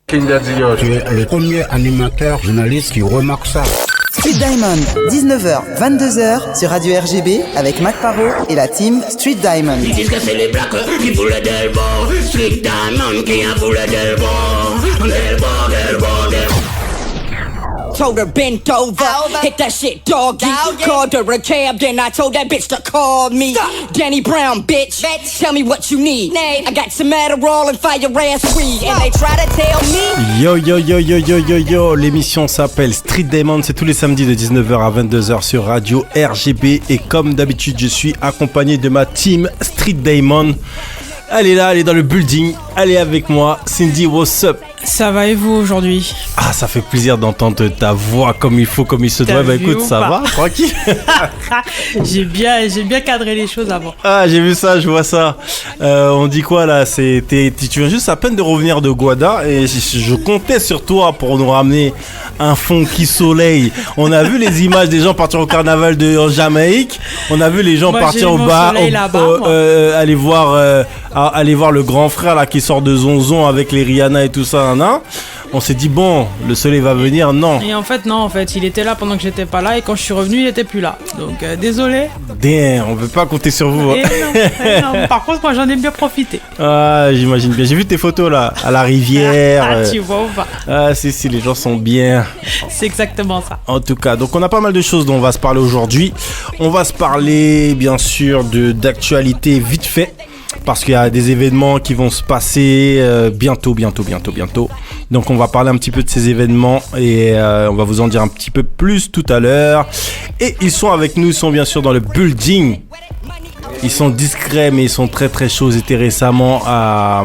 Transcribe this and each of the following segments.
Tu es le premier animateur journaliste qui remarque ça. Street Diamond, 19h, 22h sur Radio RGB avec Mac Paro et la team Street Diamond. Ils disent que c'est les blacks qui voulaient del bon. Street Diamond qui a voulu del bon. Del bon, del bon, del bon. Told her bent over, hit that shit doggy. Called her a cab, then I told that bitch to call me. Danny Brown, bitch. Tell me what you need. I got some Adderall and fire ass weed. And they try to tell me. Yo yo yo yo yo yo yo. L'émission s'appelle Street Diamond. C'est tous les samedis de 19h à 22h sur Radio RGB. Et comme d'habitude, je suis accompagné de ma team Street Diamond. Elle est là, elle est dans le building. Elle est avec moi. Cindy, what's up? Ça va et vous aujourd'hui? Ah, ça fait plaisir d'entendre ta voix comme il faut, comme il se doit. Bah écoute, ça va, tranquille. J'ai bien cadré les choses avant. Ah, j'ai vu ça, je vois ça. On dit quoi là? Tu viens juste à peine de revenir de Guada et je comptais sur toi pour nous ramener un funky soleil. On a vu les images des gens partir au carnaval en Jamaïque. On a vu les gens partir au bar, aller voir le grand frère là qui sort de Zonzon avec les Rihanna et tout ça. On s'est dit bon, le soleil va venir, non. Et en fait il était là pendant que j'étais pas là et quand je suis revenu il était plus là. Donc désolé. Damn, on peut pas compter sur vous. Non, par contre moi j'en ai bien profité. Ah, j'imagine bien. J'ai vu tes photos là à la rivière. Ah, tu vois ou pas? Ah si, les gens sont bien. C'est exactement ça. En tout cas, donc on a pas mal de choses dont on va se parler aujourd'hui. On va se parler bien sûr d'actualité vite fait. Parce qu'il y a des événements qui vont se passer bientôt. Donc on va parler un petit peu de ces événements et on va vous en dire un petit peu plus tout à l'heure. Et ils sont avec nous, ils sont bien sûr dans le building. Ils sont discrets mais ils sont très très chauds. Ils étaient récemment à,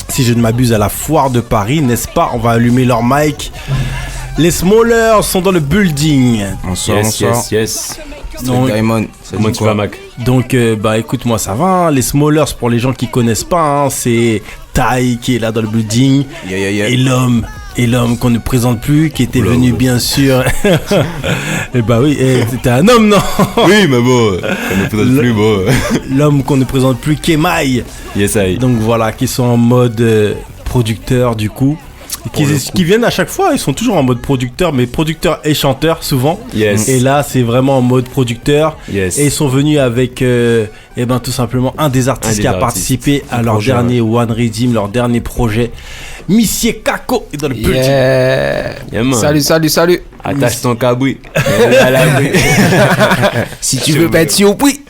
si je ne m'abuse, à la foire de Paris, n'est-ce pas? On va allumer leur mic. Les Smallers sont dans le building. Bonsoir. Yes. Donc, Diamond, comment tu vas, Mac? Donc, écoute, moi ça va. Hein. Les Smallers, pour les gens qui connaissent pas, hein, c'est Ty qui est là dans le building. Yeah. Et l'homme qu'on ne présente plus, qui était venu bien sûr. Et bah oui, c'était un homme, non? Oui, mais bon, qu'on ne présente plus, bon. L'homme qu'on ne présente plus, Kemai. Yes, I. Donc voilà, qui sont en mode producteur du coup. Qui viennent à chaque fois, ils sont toujours en mode producteur, mais producteur et chanteur souvent. Yes. Et là, c'est vraiment en mode producteur. Yes. Et ils sont venus avec, tout simplement, un des artistes qui a participé à leur dernier One Redeem, leur dernier projet. Monsieur Kako est dans le building. Yeah, salut. Attache ton cabri. Si tu veux pas être surpris.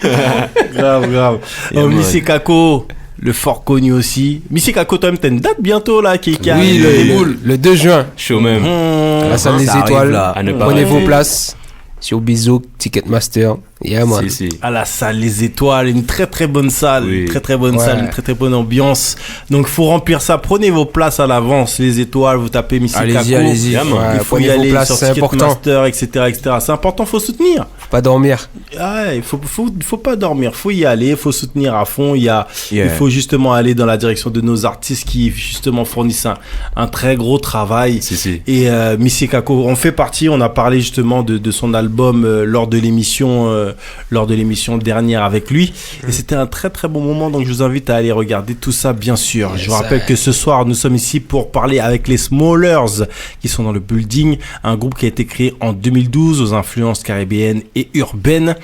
Grave. Monsieur Kako. Le fort connu aussi. Missy Kako, toi-même, t'as une date bientôt là qui oui, le 2 juin. Chaud même. À la salle des étoiles. Prenez vos places sur Bizou, Ticketmaster. Yeah, man. Si. À la salle Les Étoiles, une très très bonne salle, oui. très bonne salle, une très bonne ambiance. Donc faut remplir ça. Prenez vos places à l'avance. Les Étoiles, vous tapez Missy Kako. Allez-y. Il faut y aller sur Ticketmaster, etc. C'est important, faut soutenir. Faut pas dormir. Ouais, faut pas dormir. Faut y aller, faut soutenir à fond. Il faut justement aller dans la direction de nos artistes qui justement fournissent un très gros travail. Si. Et Missy Kako, on fait partie. On a parlé justement de son album lors de l'émission dernière avec lui et c'était un très très bon moment, donc je vous invite à aller regarder tout ça bien sûr. Je vous rappelle que ce soir nous sommes ici pour parler avec les Smallers qui sont dans le building, un groupe qui a été créé en 2012 aux influences caribéennes et urbaines.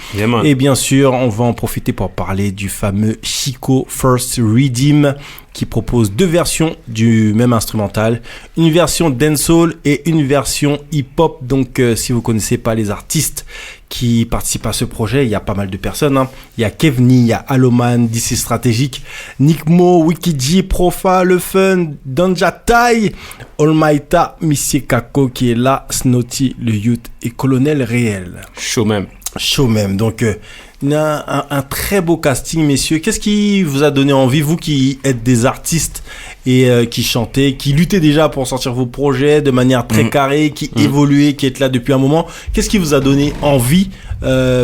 Et bien sûr on va en profiter pour parler du fameux Chico First Redeem qui propose 2 versions du même instrumental, une version dancehall et une version hip-hop. Donc si vous connaissez pas les artistes qui participent à ce projet, il y a pas mal de personnes. Hein. Il y a Kevni, il y a Aloman, DC Stratégique, Nick Mo, Wikiji, Profa, Le Fun, Danja Tai, Olmaïta, Missy Kako qui est là, Snotty, le Youth et Colonel Réel. Chaud même. Donc un très beau casting, messieurs. Qu'est-ce qui vous a donné envie, vous qui êtes des artistes et qui chantez, qui luttez déjà pour sortir vos projets de manière très carrée, qui évoluez, qui êtes là depuis un moment? Qu'est-ce qui vous a donné envie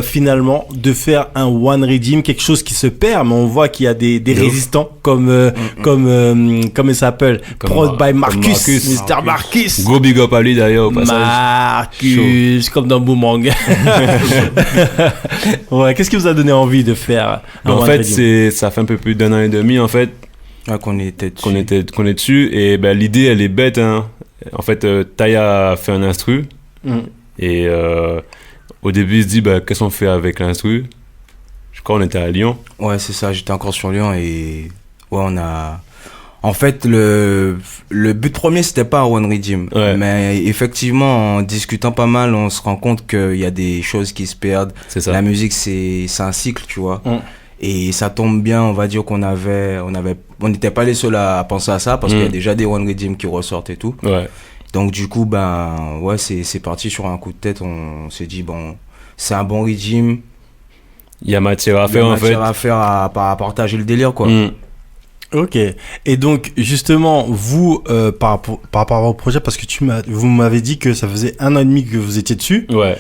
finalement de faire un One Redeem, quelque chose qui se perd, mais on voit qu'il y a des résistants comme il s'appelle, Prod by Marcus, Mr. Marcus. Go big up à lui d'ailleurs au passage. Marcus, comme dans Boomerang. Ouais, qu'est-ce qui vous a donné envie de faire en fait, ça fait un peu plus d'1 an et demi en fait. Ouais, qu'on est dessus. Et ben, l'idée, elle est bête. Hein. En fait, Taya a fait un instru. Et au début, il se dit, qu'est-ce qu'on fait avec l'instru? Je crois qu'on était à Lyon. Ouais, c'est ça. J'étais encore sur Lyon et ouais, on a... En fait, le but premier, c'était pas un One Redeem. Ouais. Mais effectivement, en discutant pas mal, on se rend compte qu'il y a des choses qui se perdent. C'est ça. La musique, c'est un cycle, tu vois. Et ça tombe bien, on va dire qu'on on n'était pas les seuls à penser à ça parce qu'il y a déjà des One Redeem qui ressortent et tout. Ouais. Donc, du coup, ouais, c'est parti sur un coup de tête. On s'est dit, bon, c'est un bon Redeem. Il y a matière à faire, en fait. Il y a matière à faire à partager le délire, quoi. Ok. Et donc, justement, vous, par rapport au projet, parce que vous m'avez dit que ça faisait 1 an et demi que vous étiez dessus. Ouais.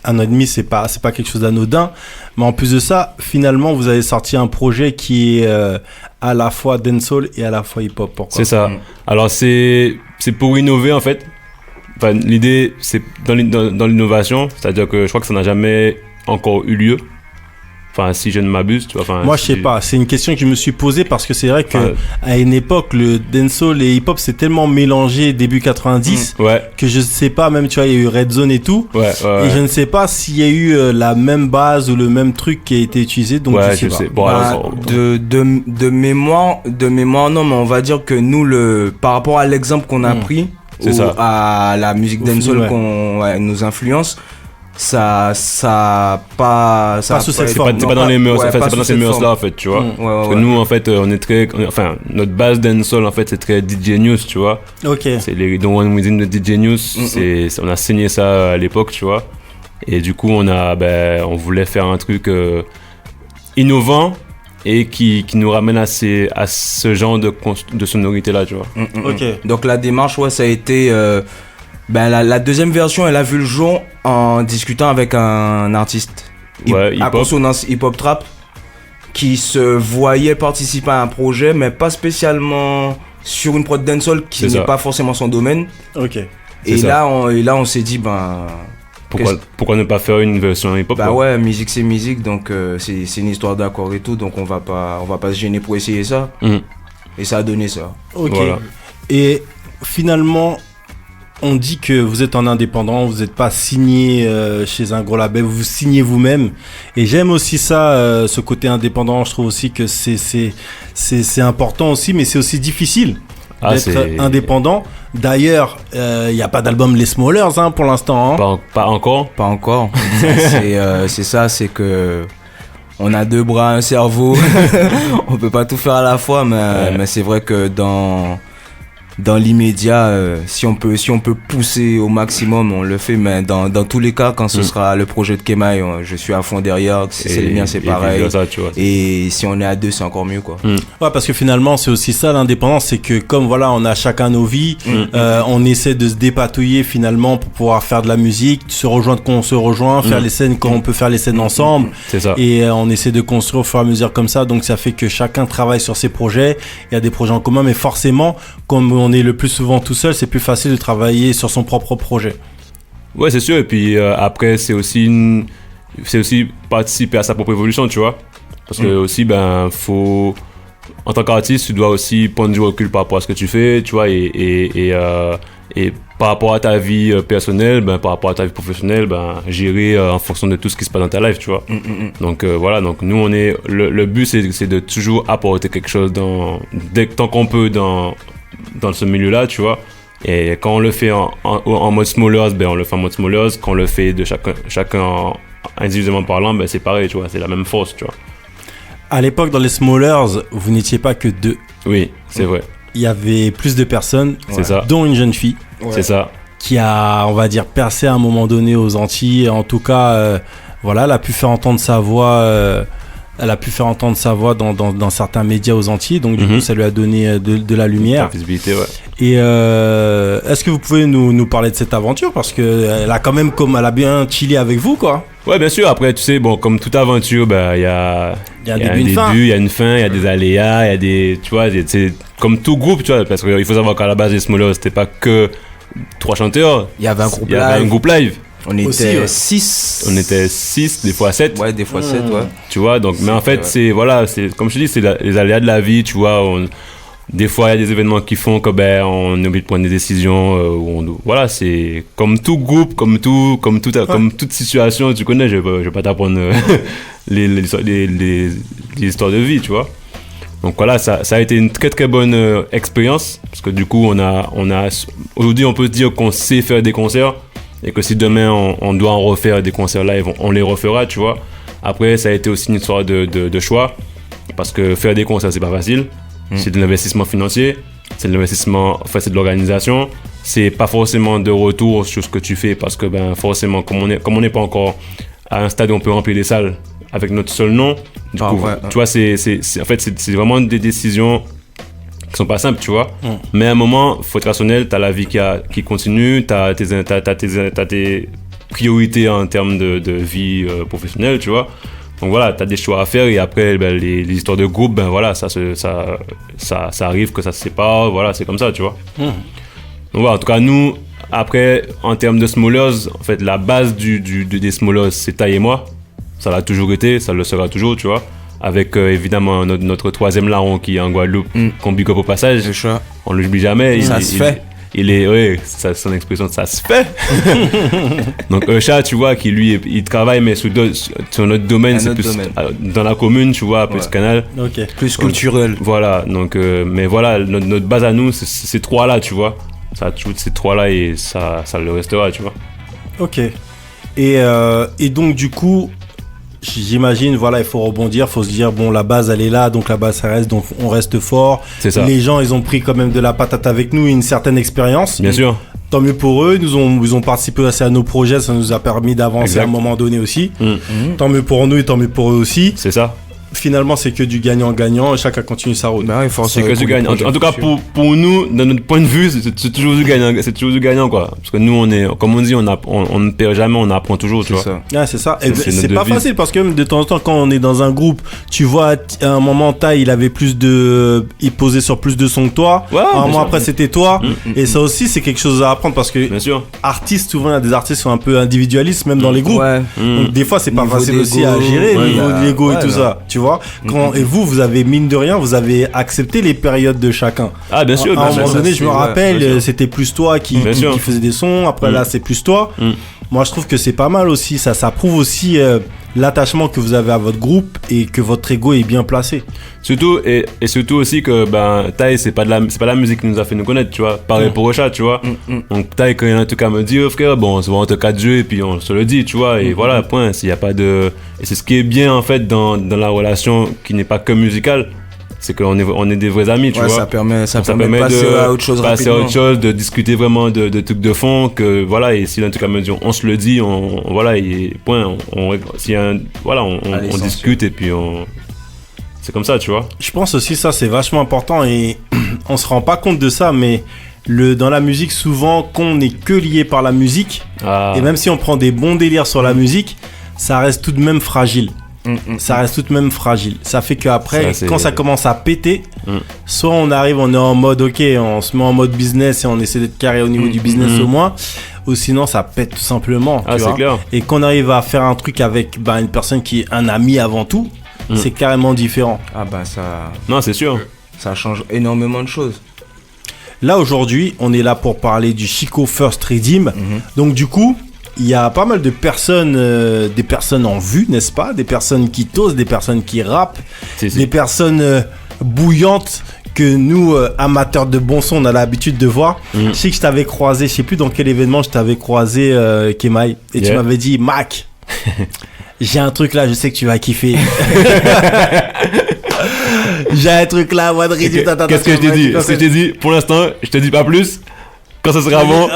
1 an et demi, c'est pas quelque chose d'anodin. Mais en plus de ça, finalement, vous avez sorti un projet qui est à la fois dancehall et à la fois hip-hop. Pourquoi ? C'est ça. Alors, c'est pour innover, en fait. Enfin, l'idée, c'est dans l'innovation. C'est-à-dire que je crois que ça n'a jamais encore eu lieu. Enfin, si je ne m'abuse, tu vois. Enfin, moi, je sais pas. C'est une question que je me suis posée parce que c'est vrai que à une époque, le dancehall et hip-hop, c'est tellement mélangé début 90 que je sais pas, même, tu vois, il y a eu Red Zone et tout. Et je ne sais pas s'il y a eu la même base ou le même truc qui a été utilisé. Donc, je sais pas. Bon, de mémoire, non, mais on va dire que nous, par rapport à l'exemple qu'on a pris, à la musique dancehall qu'on nous influence, c'est pas dans les mœurs, c'est pas dans ces mœurs là, en fait, tu vois. Parce que nous, en fait, on est très, enfin, notre base dancehall, en fait, c'est très DJ News, tu vois. Ok. C'est les Don't One Within de DJ News. On a saigné ça à l'époque, tu vois. Et du coup, on voulait faire un truc innovant et qui nous ramène à ce genre de sonorité là, tu vois. Ok. Donc la démarche, ça a été la deuxième version, elle a vu le jour en discutant avec un artiste à consonance hip-hop trap qui se voyait participer à un projet, mais pas spécialement sur une prod dancehall qui n'est pas forcément son domaine. Ok. Et là, on s'est dit, pourquoi ne pas faire une version hip-hop? Ouais, musique c'est musique, donc c'est une histoire d'accord et tout, donc on va pas se gêner pour essayer ça. Et ça a donné ça. Ok. Voilà. Et finalement, on dit que vous êtes en indépendant, vous n'êtes pas signé chez un gros label, vous signez vous-même. Et j'aime aussi ça, ce côté indépendant. Je trouve aussi que c'est important aussi, mais c'est aussi difficile d'être indépendant. D'ailleurs, il n'y a pas d'album Les Smallers pour l'instant. Pas encore. Pas encore. C'est ça, c'est que on a 2 bras, un cerveau. On peut pas tout faire à la fois, mais c'est vrai que dans l'immédiat, si on peut pousser au maximum, on le fait, mais dans tous les cas, quand ce sera le projet de Kemaï, je suis à fond derrière, c'est le mien, c'est pareil. Ça, tu vois. Et si on est à 2, c'est encore mieux, quoi. Ouais, parce que finalement, c'est aussi ça l'indépendance, c'est que comme voilà, on a chacun nos vies, on essaie de se dépatouiller finalement pour pouvoir faire de la musique, se rejoindre quand on se rejoint, faire les scènes quand on peut faire les scènes ensemble. C'est ça. Et on essaie de construire au fur et à mesure comme ça, donc ça fait que chacun travaille sur ses projets, il y a des projets en commun, mais forcément, comme on est le plus souvent tout seul, c'est plus facile de travailler sur son propre projet. Ouais, c'est sûr. Et puis après, c'est aussi participer à sa propre évolution, tu vois. Parce que aussi, faut, en tant qu'artiste, tu dois aussi prendre du recul par rapport à ce que tu fais, tu vois, et par rapport à ta vie personnelle, par rapport à ta vie professionnelle, gérer en fonction de tout ce qui se passe dans ta life, tu vois. Donc voilà, donc nous on est, le but c'est de toujours apporter quelque chose tant qu'on peut dans ce milieu-là, tu vois. Et quand on le fait en mode Smallers, on le fait en mode Smallers. Quand on le fait de chacun individuellement parlant, c'est pareil, tu vois. C'est la même force, tu vois. À l'époque, dans les Smallers, vous n'étiez pas que 2. Oui, c'est vrai. Il y avait plus de personnes, dont une jeune fille. C'est ça. Qui a, on va dire, percé à un moment donné aux Antilles. En tout cas, elle a pu faire entendre sa voix... dans certains médias aux Antilles, donc du coup ça lui a donné de la lumière. La visibilité, ouais. Et est-ce que vous pouvez nous parler de cette aventure, parce que elle a bien chillé avec vous, quoi. Ouais, bien sûr. Après, tu sais, comme toute aventure, il y a un début, il y a une fin, il y a des aléas, il y a des, tu vois, c'est comme tout groupe, tu vois, parce qu'il faut savoir qu'à la base les Smallers, c'était pas que 3 chanteurs. Il y avait un groupe live. On était 6. On était 6, des fois 7. Ouais, des fois 7, ouais. Tu vois, donc, mais en fait, c'est, comme je te dis, c'est les aléas de la vie, tu vois. Des fois, il y a des événements qui font que, on oublie de prendre des décisions. Voilà, c'est comme tout groupe, comme toute situation, tu connais, je vais pas t'apprendre les histoires de vie, tu vois. Donc voilà, ça a été une très très bonne expérience, parce que du coup, aujourd'hui, on peut se dire qu'on sait faire des concerts, et que si demain on doit en refaire des concerts live, on les refera, tu vois. Après, ça a été aussi une histoire de choix, parce que faire des concerts, c'est pas facile. C'est de l'investissement financier, c'est de l'investissement, enfin c'est de l'organisation, c'est pas forcément de retour sur ce que tu fais, parce que forcément, comme on n'est pas encore à un stade où on peut remplir des salles avec notre seul nom, du coup, tu vois, en fait c'est vraiment des décisions qui sont pas simples, tu vois. Mais à un moment, faut être rationnel, t'as la vie qui continue, t'as tes priorités en termes de vie professionnelle, tu vois. Donc voilà, t'as des choix à faire, et après les histoires de groupe, voilà, ça arrive que ça se sépare, voilà, c'est comme ça, tu vois. Donc voilà, en tout cas, nous, après, en termes de Smallers, en fait, la base des Smallers, c'est Taï et moi. Ça l'a toujours été, ça le sera toujours, tu vois. Avec évidemment notre troisième larron qui est en Guadeloupe, qu'on big up au passage. On ne l'oublie jamais. Ça se fait. C'est son expression, ça se fait. Donc Eusha, tu vois, qui lui, il travaille, mais sur notre domaine, c'est plus dans la commune, tu vois, plus canal. Plus culturel. Voilà, donc, mais voilà, notre base à nous, c'est ces trois-là, tu vois. Ces trois-là, et ça le restera, tu vois. Ok. Et donc, du coup, j'imagine, voilà, il faut rebondir, il faut se dire, bon, la base, elle est là, donc la base, ça reste, donc on reste fort. C'est ça. Les gens, ils ont pris quand même de la patate avec nous, une certaine expérience. Bien sûr. Tant mieux pour eux, ils ont participé assez à nos projets, ça nous a permis d'avancer à un moment donné aussi. Tant mieux pour nous et tant mieux pour eux aussi. C'est ça. Finalement, c'est que du gagnant-gagnant, chacun continue sa route. C'est que du gagnant. En tout cas, pour nous, de notre point de vue, c'est toujours du gagnant. C'est toujours du gagnant, quoi. Parce que nous, comme on dit, on ne perd jamais, on apprend toujours, tu vois. C'est ça. Et c'est pas facile, parce que même de temps en temps, quand on est dans un groupe, tu vois, à un moment, il avait il posait sur plus de sons que toi. Un moment après, c'était toi. Et ça aussi, c'est quelque chose à apprendre, parce que artistes, souvent, il y a des artistes qui sont un peu individualistes, même dans les groupes. Donc, des fois, c'est pas facile aussi à gérer, au niveau de l'ego et tout ça. Tu vois, et vous avez, mine de rien, vous avez accepté les périodes de chacun. Ah, bien sûr. À un moment donné, je me rappelle, c'était plus toi qui faisais des sons. Après, là, c'est plus toi. Moi, je trouve que c'est pas mal aussi. Ça prouve aussi l'attachement que vous avez à votre groupe et que votre ego est bien placé. Surtout, et surtout aussi que Taï, c'est pas la musique qui nous a fait nous connaître, tu vois. Pareil pour Rocha, tu vois. Donc Taï, quand il y a un truc à me dire, frère, bon, on se voit entre quatre jeux et puis on se le dit, tu vois. Et voilà, point. S'il y a pas de... Et c'est ce qui est bien, en fait, dans la relation qui n'est pas que musicale. C'est qu'on est des vrais amis, tu vois. Ça permet de passer à autre chose rapidement. Passer à autre chose, de discuter vraiment de trucs de fond, que voilà, et s'il y a un truc à me dire, on se le dit, voilà, et point, on discute et puis c'est comme ça, tu vois. Je pense aussi ça, c'est vachement important et on se rend pas compte de ça, mais dans la musique, souvent, qu'on n'est que lié par la musique, et même si on prend des bons délires sur la musique, ça reste tout de même fragile. Ça reste tout de même fragile. Ça fait qu'après, quand ça commence à péter, soit on est en mode, ok, on se met en mode business et on essaie d'être carré au niveau du business au moins, ou sinon ça pète tout simplement. Tu vois. Clair. Et qu'on arrive à faire un truc avec une personne qui est un ami avant tout, c'est carrément différent. Ça... Non, c'est sûr. Ça change énormément de choses. Là, aujourd'hui, on est là pour parler du Chico First Redeem. Donc, du coup, il y a pas mal de personnes, des personnes en vue, n'est-ce pas? Des personnes qui tosent, des personnes qui rappent, des personnes bouillantes que nous, amateurs de bon son, on a l'habitude de voir. Je sais que je t'avais croisé, je sais plus dans quel événement je t'avais croisé, Kemaï, et tu m'avais dit, Mac, j'ai un truc là, je sais que tu vas kiffer. J'ai un truc là, moi de résultat. Qu'est-ce que je t'ai dit? Ce que je t'ai dit, pour l'instant, je te dis pas plus. Quand ça sera bon.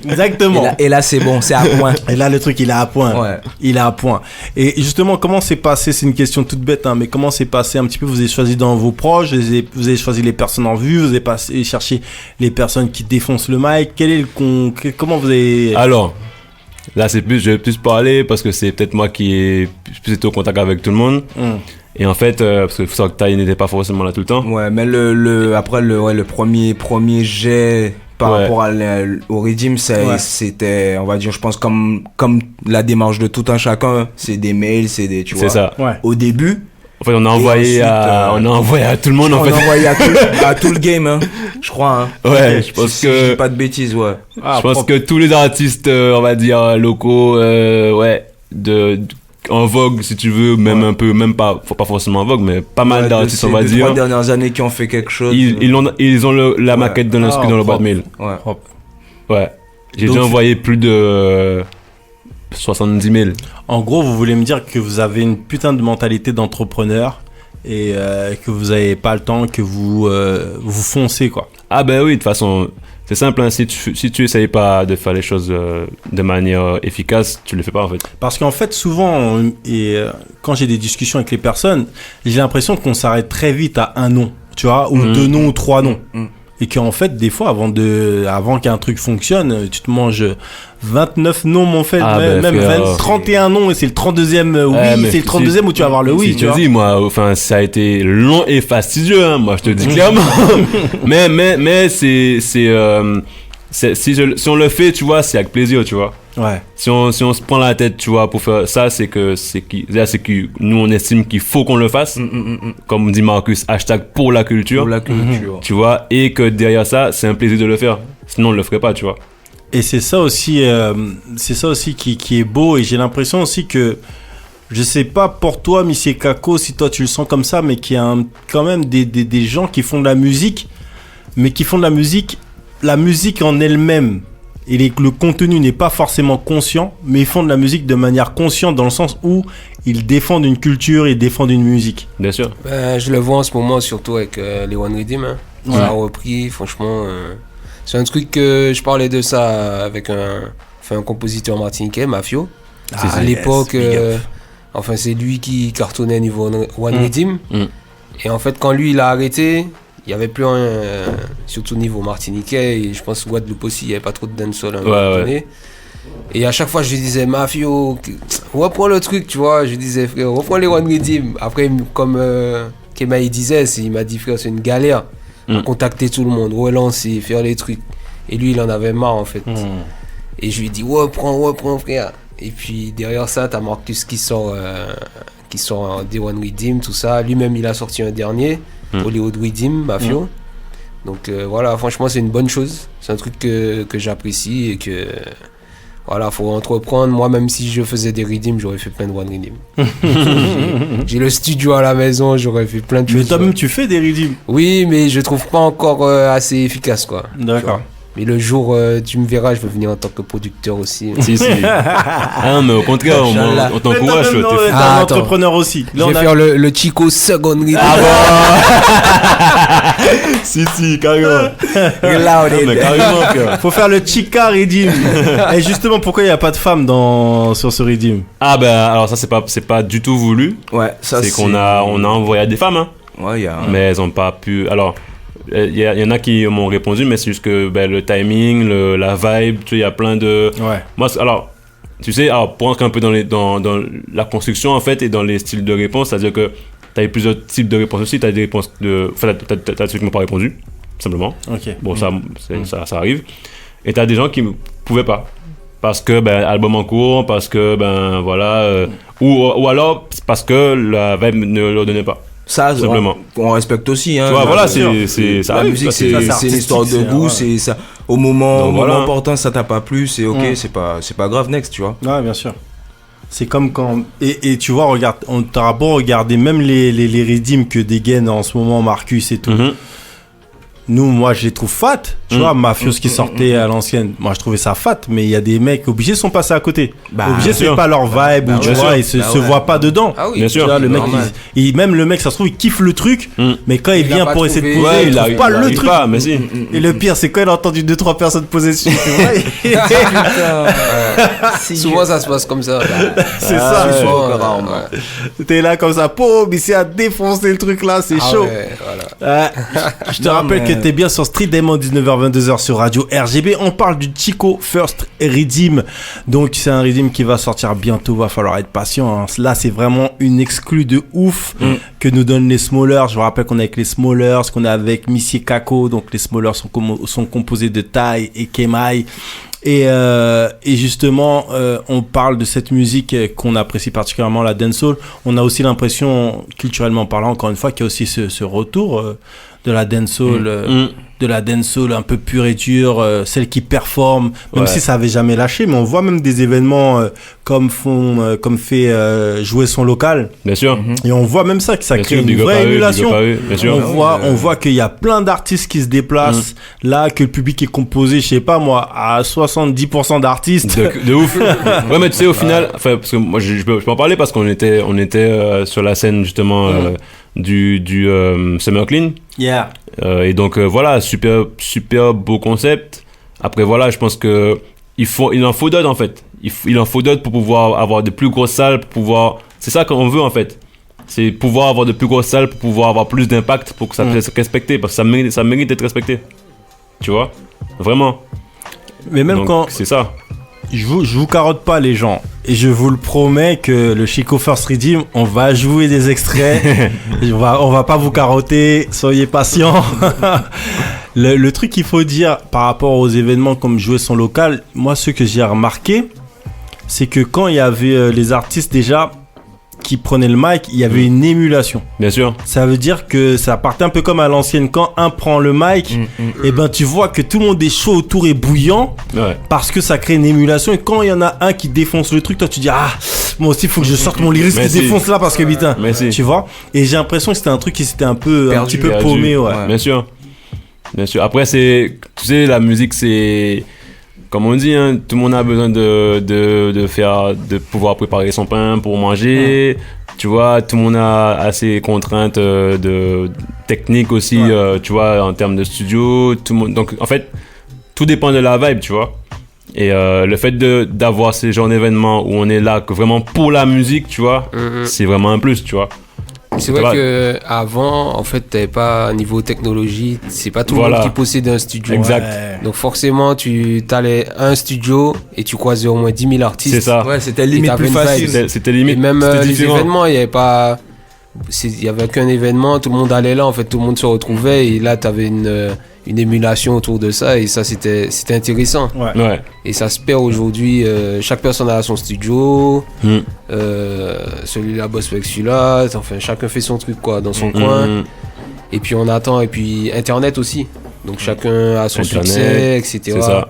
Exactement. Et là, c'est bon, c'est à point. Et là, le truc, il est à point. Il est à point. Et justement, comment c'est passé? C'est une question toute bête, mais comment c'est passé un petit peu? Vous avez choisi dans vos proches, vous avez choisi les personnes en vue, vous avez passé chercher les personnes qui défoncent le mic. Comment vous avez... Alors, là, je vais plus parler parce que c'est peut-être moi qui ai plus été au contact avec tout le monde. Et en fait, parce que faut savoir que Taï n'était pas forcément là tout le temps. Ouais, mais après le premier jet par rapport au Redeem, c'était, on va dire, je pense, comme la démarche de tout un chacun, c'est des mails, tu vois. C'est ça. Au début. En fait, on a envoyé à tout le monde, en fait. On a envoyé à tout le game, hein, je crois. Hein. Ouais, je pense que... Je dis pas de bêtises, ouais. Je pense que tous les artistes, on va dire, locaux, en vogue, si tu veux, même un peu, même pas forcément en vogue, mais pas mal d'artistes, on va dire. Les 3 dernières années qui ont fait quelque chose. Ils ont la maquette de l'inscrit dans le boîte mail. Ouais. J'ai déjà envoyé plus de 70 000. En gros, vous voulez me dire que vous avez une putain de mentalité d'entrepreneur et que vous avez pas le temps, que vous foncez, quoi. Ah ben oui, de toute façon, c'est simple, hein, si tu essayes pas de faire les choses de manière efficace, tu le fais pas en fait. Parce qu'en fait, souvent, quand j'ai des discussions avec les personnes, j'ai l'impression qu'on s'arrête très vite à un nom, tu vois, ou 2 noms ou 3 noms. Et qu'en fait, des fois, avant qu'un truc fonctionne, tu te manges 29 noms, mon fait, même 31 noms, et c'est le 32e c'est le 32e où tu vas avoir le oui, tu vois. Moi, enfin, ça a été long et fastidieux, hein, moi, je te dis clairement. mais si on le fait, tu vois, c'est avec plaisir, tu vois. Ouais. Si on se prend la tête, tu vois, pour faire ça, c'est que nous on estime qu'il faut qu'on le fasse. Comme dit Marcus, #pour la culture. Pour la culture. Tu vois, et que derrière ça, c'est un plaisir de le faire. Sinon, on le ferait pas, tu vois. Et c'est ça aussi qui est beau, et j'ai l'impression aussi que, je sais pas pour toi, Monsieur Kako, si toi tu le sens comme ça, mais qu'il y a quand même des gens qui font de la musique, mais qui font de la musique en elle-même. Et le contenu n'est pas forcément conscient, mais ils font de la musique de manière consciente, dans le sens où ils défendent une culture, ils défendent une musique. Bien sûr. Je le vois en ce moment, surtout avec les One Redeem. Hein. On a repris, franchement. C'est un truc que je parlais de ça avec un compositeur martiniquais, Mafio. À l'époque, c'est lui qui cartonnait niveau One Redeem. Et en fait, quand lui il a arrêté, il n'y avait plus rien, surtout niveau martiniquais, et je pense Guadeloupe aussi, il n'y avait pas trop de dancehall à un moment donné. Et à chaque fois, je lui disais, Mafio, reprends le truc, tu vois. Je lui disais, frère, reprends les One Redeem. Après, comme Kema il disait, il m'a dit, frère, c'est une galère à contacter tout le monde, relancer, faire les trucs. Et lui, il en avait marre, en fait. Et je lui ai dit, reprends, frère. Et puis, derrière ça, t'as Marcus qui sort des One Redeem, tout ça. Lui-même, il a sorti un dernier. Hollywood Redeem, Mafio. Donc voilà, franchement, c'est une bonne chose. C'est un truc que j'apprécie et que voilà, faut entreprendre. Moi, même si je faisais des Redeem, j'aurais fait plein de One Redeem. J'ai le studio à la maison, j'aurais fait plein de choses. Mais toi-même, tu fais des Redeem? Oui, mais je trouve pas encore assez efficace, quoi. D'accord. Mais le jour, tu me verras, je vais venir en tant que producteur aussi. Si. Ah non, mais au contraire, on t'encourage. T'es un entrepreneur aussi. Là, je vais faire le Chico Second Redeem. Si, carrément. Faut faire le Chica Redeem. Et justement, pourquoi il n'y a pas de femmes sur ce Redeem? Ah alors ça, c'est pas du tout voulu. Ouais, ça c'est qu'on a envoyé à des femmes, hein. Ouais, mais elles n'ont pas pu. Alors, il y en a qui m'ont répondu, mais c'est juste que le timing, la vibe, tu sais, il y a plein de... Ouais. Moi, alors, tu sais, pour entrer un peu dans la construction, en fait, et dans les styles de réponse, c'est-à-dire que tu as plusieurs types de réponses aussi. Tu as des réponses de... Enfin, tu as ceux qui m'ont pas répondu, simplement. Ok. Bon, ça arrive. Et tu as des gens qui ne pouvaient pas. Parce que, album en cours, parce que, voilà... ou alors, parce que la vibe ne leur donnait pas. Ça, on respecte aussi, hein. Tu vois, voilà, la musique, c'est une histoire de goût, c'est ça. Au moment important, ça t'a pas plu, c'est ok, c'est pas grave, next, tu vois. Ouais, bien sûr. C'est comme quand... Et tu vois, regarde, on t'aura beau regarder même les Redeem que dégaine en ce moment Marcus et tout. Nous, moi, je les trouve fat. Tu vois, Mafios qui sortait à l'ancienne, moi, je trouvais ça fat, mais il y a des mecs obligés sont passés à côté. Obligés, c'est pas leur vibe, ou tu vois, ils se voient pas dedans. Ah oui, bien sûr. Le mec, même le mec, ça se trouve, il kiffe le truc, mais quand il vient pour essayer de poser, il trouve pas le truc. Mais si. Et le pire, c'est quand il a entendu 2-3 personnes poser dessus. Souvent, ça se passe comme ça. C'est ça. T'es là comme ça, mais c'est à défoncer le truc là, c'est chaud. Je te rappelle que t'es bien sur Street Diamond, 19h-22h sur Radio RGB. On parle du Chico First Redeem. Donc c'est un Redeem qui va sortir bientôt, va falloir être patient. Hein. Là c'est vraiment une exclue de ouf que nous donnent les Smallers. Je vous rappelle qu'on est avec les Smallers, qu'on est avec Missy Kako. Donc les Smallers sont composés de Tai et Kemai. Et justement, on parle de cette musique qu'on apprécie particulièrement, la dancehall. On a aussi l'impression, culturellement parlant, encore une fois, qu'il y a aussi ce retour de la dancehall, de la dancehall un peu pure et dure, celle qui performe, même si ça avait jamais lâché. Mais on voit même des événements comme fait jouer son local. Bien sûr. Et on voit même ça, que ça crée une vraie émulation. On voit qu'il y a plein d'artistes qui se déplacent là, que le public est composé, je sais pas moi, à 70% d'artistes. De ouf. Ouais, mais tu sais, au final, parce que moi je peux en parler parce qu'on était sur la scène justement du Summer Clean. Yeah. Et donc voilà, super beau concept. Après voilà, je pense que il en faut d'autres en fait. Il en faut d'autres pour pouvoir avoir de plus grosses salles, pour pouvoir. C'est ça qu'on veut en fait. C'est pouvoir avoir de plus grosses salles, pour pouvoir avoir plus d'impact, pour que ça puisse être respecté, parce que ça mérite d'être respecté. Tu vois, vraiment. Mais même donc, c'est ça. Je vous carotte pas les gens, et je vous le promets que le Chico First Redeem, on va jouer des extraits. on va pas vous carotter, soyez patients. le truc qu'il faut dire par rapport aux événements comme jouer son local, moi ce que j'ai remarqué, c'est que quand il y avait les artistes déjà qui prenaient le mic, il y avait une émulation. Bien sûr. Ça veut dire que ça partait un peu comme à l'ancienne, quand un prend le mic, et ben tu vois que tout le monde est chaud autour et bouillant, parce que ça crée une émulation. Et quand il y en a un qui défonce le truc, toi tu dis moi aussi il faut que je sorte mon lyrisme qui défonce là, parce que putain, tu vois. Et j'ai l'impression que c'était un truc qui s'était un petit peu paumé. Bien sûr. Après c'est, tu sais, la musique c'est, comme on dit, hein, tout le monde a besoin de pouvoir préparer son pain pour manger. Tu vois, tout le monde a ses contraintes de technique aussi, tu vois, en termes de studio. Tout le monde, donc, en fait, tout dépend de la vibe, tu vois. Et le fait d'avoir ces genres d'événements où on est là que vraiment pour la musique, tu vois, c'est vraiment un plus, tu vois. C'est vrai que avant, en fait, t'avais pas niveau technologie, c'est pas tout le monde qui possède un studio. Exact. Donc forcément, tu t'allais un studio et tu croisais au moins 10 000 artistes. C'est ça. Ouais, c'était limite plus facile. C'était limite. Et même les événements, il y avait pas, il y avait qu'un événement, tout le monde allait là, en fait, tout le monde se retrouvait et là, t'avais une émulation autour de ça et ça c'était intéressant. Et ça se perd aujourd'hui, chaque personne a son studio, celui-là bosse avec celui-là, enfin chacun fait son truc quoi dans son coin. Et puis on attend, et puis internet aussi, donc chacun a son succès, etc. C'est ça.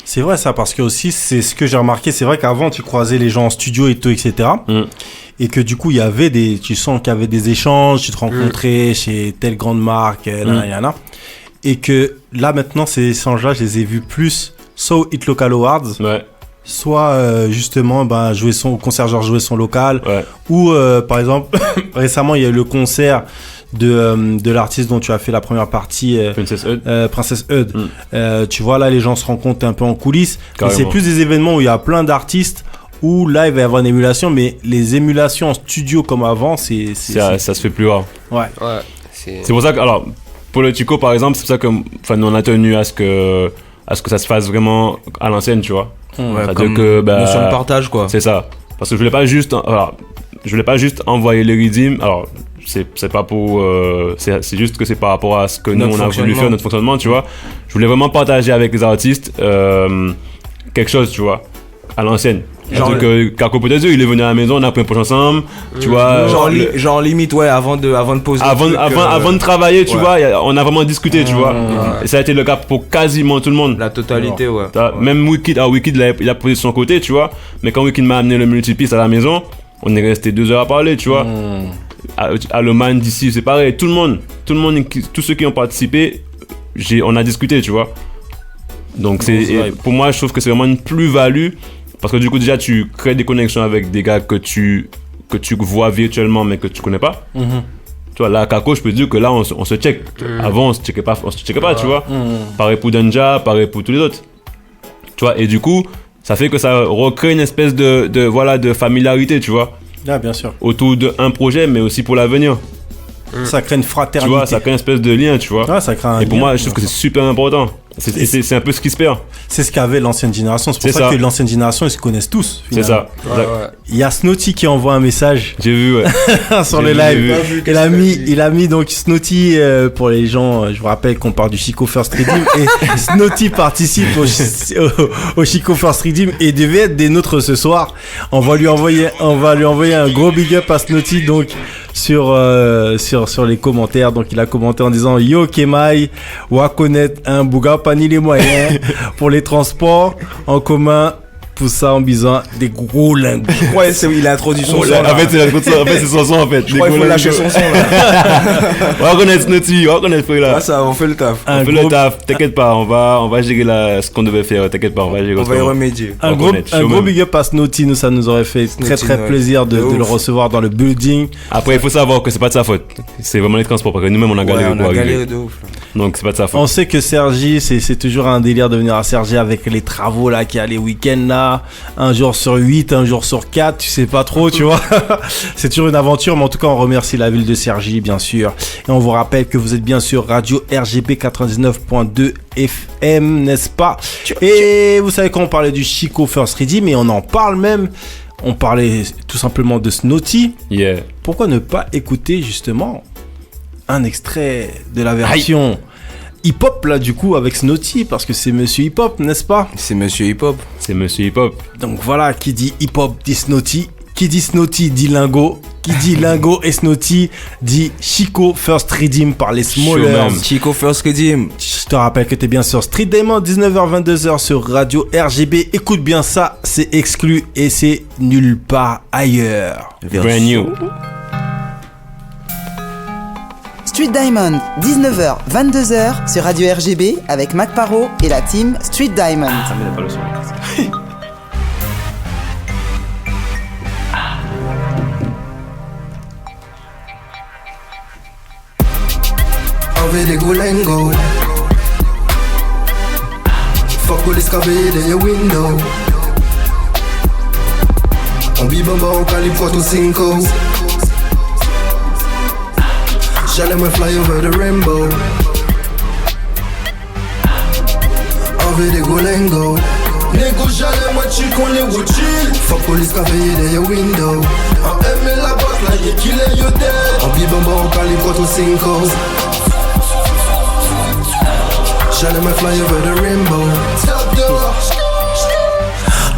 C'est vrai ça, parce que aussi c'est ce que j'ai remarqué, c'est vrai qu'avant tu croisais les gens en studio et tout, etc. Et que du coup il y avait tu sens qu'il y avait des échanges, tu te rencontrais chez telle grande marque, et que là maintenant ces échanges-là, je les ai vus plus soit au Hit Local Awards, soit justement jouer son concert, genre jouer son local, ou par exemple récemment il y a eu le concert de l'artiste dont tu as fait la première partie, Princess Eud. Tu vois là les gens se rencontrent un peu en coulisses, et c'est plus des événements où il y a plein d'artistes où là il va y avoir une émulation, mais les émulations en studio comme avant ça se fait plus rare. C'est pour ça que, alors pour le Chico par exemple, c'est pour ça que nous on a tenu à ce que ça se fasse vraiment à l'ancienne, tu vois. Comme notion de partage quoi. C'est ça, parce que je voulais pas juste envoyer les redeem. Alors c'est pas pour c'est juste que c'est par rapport à ce que nous on a voulu faire, notre fonctionnement, tu vois. Je voulais vraiment partager avec les artistes quelque chose, tu vois, à l'ancienne. Genre que Kako peut-être il est venu à la maison, on a pris un poche ensemble, tu vois. Genre limite avant de poser. Avant de travailler, tu vois, on a vraiment discuté, tu vois. Et ça a été le cas pour quasiment tout le monde. La totalité, Même Wicked, il a posé de son côté, tu vois. Mais quand Wicked m'a amené le multipiste à la maison, on est resté 2 heures à parler, tu vois. À Le Man d'ici, c'est pareil. Tout le monde, tous ceux qui ont participé, on a discuté, tu vois. Donc pour moi, je trouve que c'est vraiment une plus-value. Parce que du coup, déjà, tu crées des connexions avec des gars que tu vois virtuellement, mais que tu connais pas. Tu vois, là, Kako, je peux dire que là, on se check. Avant, on se checkait pas, tu vois. Pareil pour Danja, pareil pour tous les autres. Tu vois, et du coup, ça fait que ça recrée une espèce de familiarité, tu vois. Ah, bien sûr. Autour d'un projet, mais aussi pour l'avenir. Ça crée une fraternité. Tu vois, ça crée une espèce de lien, tu vois. Ouais, ça crée un et pour lien. moi, je trouve que c'est super important. C'est un peu ce qui se perd. C'est ce qu'avait l'ancienne génération. C'est pour ça que l'ancienne génération, ils se connaissent tous. C'est ça. Il y a Snotty qui envoie un message. J'ai vu, ouais. sur le live. Il a mis donc Snotty pour les gens. Je vous rappelle qu'on parle du Chico First Redeem et Snotty participe au Chico First Redeem et devait être des nôtres ce soir. On va lui envoyer un gros big up à Snotty donc sur les commentaires. Donc il a commenté en disant Yo Kemai, wa connaître un bouga pas ni les moyens pour les transports en commun. Pour ça, on besoin des gros lingots. Ouais, il a introduit son son. En fait, c'est son son en fait. Je crois qu'il faut lâcher son son là. On va connaître Snotty, on va connaître Frela. Ah, ça, on fait le taf. On fait le taf, t'inquiète pas, on va gérer ce qu'on devait faire, t'inquiète pas, on va gérer. On va y remédier. Un gros big up à Snotty, nous, ça nous aurait fait très plaisir de le recevoir dans le building. Après, il faut savoir que c'est pas de sa faute. C'est vraiment les transports, parce que nous-mêmes, on a galéré pour arriver. De ouf. Donc, c'est pas de sa faute. On sait que Sergi, c'est toujours un délire de venir à Sergi avec les travaux là, qu'il y a les week-ends là. Un jour sur 8, un jour sur 4, tu sais pas trop, tu vois. C'est toujours une aventure, mais en tout cas, on remercie la ville de Cergy, bien sûr. Et on vous rappelle que vous êtes bien sûr Radio RGB 99.2 FM, n'est-ce pas? Et vous savez quand on parlait du Chico First Redeem, mais on en parle même. On parlait tout simplement de Snotty. Yeah. Pourquoi ne pas écouter justement un extrait de la version hip-hop là du coup avec Snotty parce que c'est Monsieur Hip-Hop, n'est-ce pas? C'est Monsieur Hip-Hop. C'est Monsieur Hip-Hop. Donc voilà, qui dit hip-hop dit Snotty, qui dit Snotty dit lingo, qui dit lingo et Snotty dit Chico First Redeem par les Smallers. Chico First Redeem. Je te rappelle que t'es bien sur Street Diamond, 19h-22h sur Radio RGB. Écoute bien ça, c'est exclu et c'est nulle part ailleurs. Brand new. Street Diamond, 19h, 22h sur Radio RGB avec Mac Paro et la team Street Diamond. Ça m'aide pas le son. Avec des golengo. Fuck with this cabine in your window. On bibamba en calibre 4 ou 5. J'allais me fly over the rainbow. Avec des golengo. Nego j'allais me chill qu'on les would chill. Fuck police café in your window. En aimé la batte là y'a kill et you dead. En bibamba en calibre 4 ou 5. J'allais me fly over the rainbow.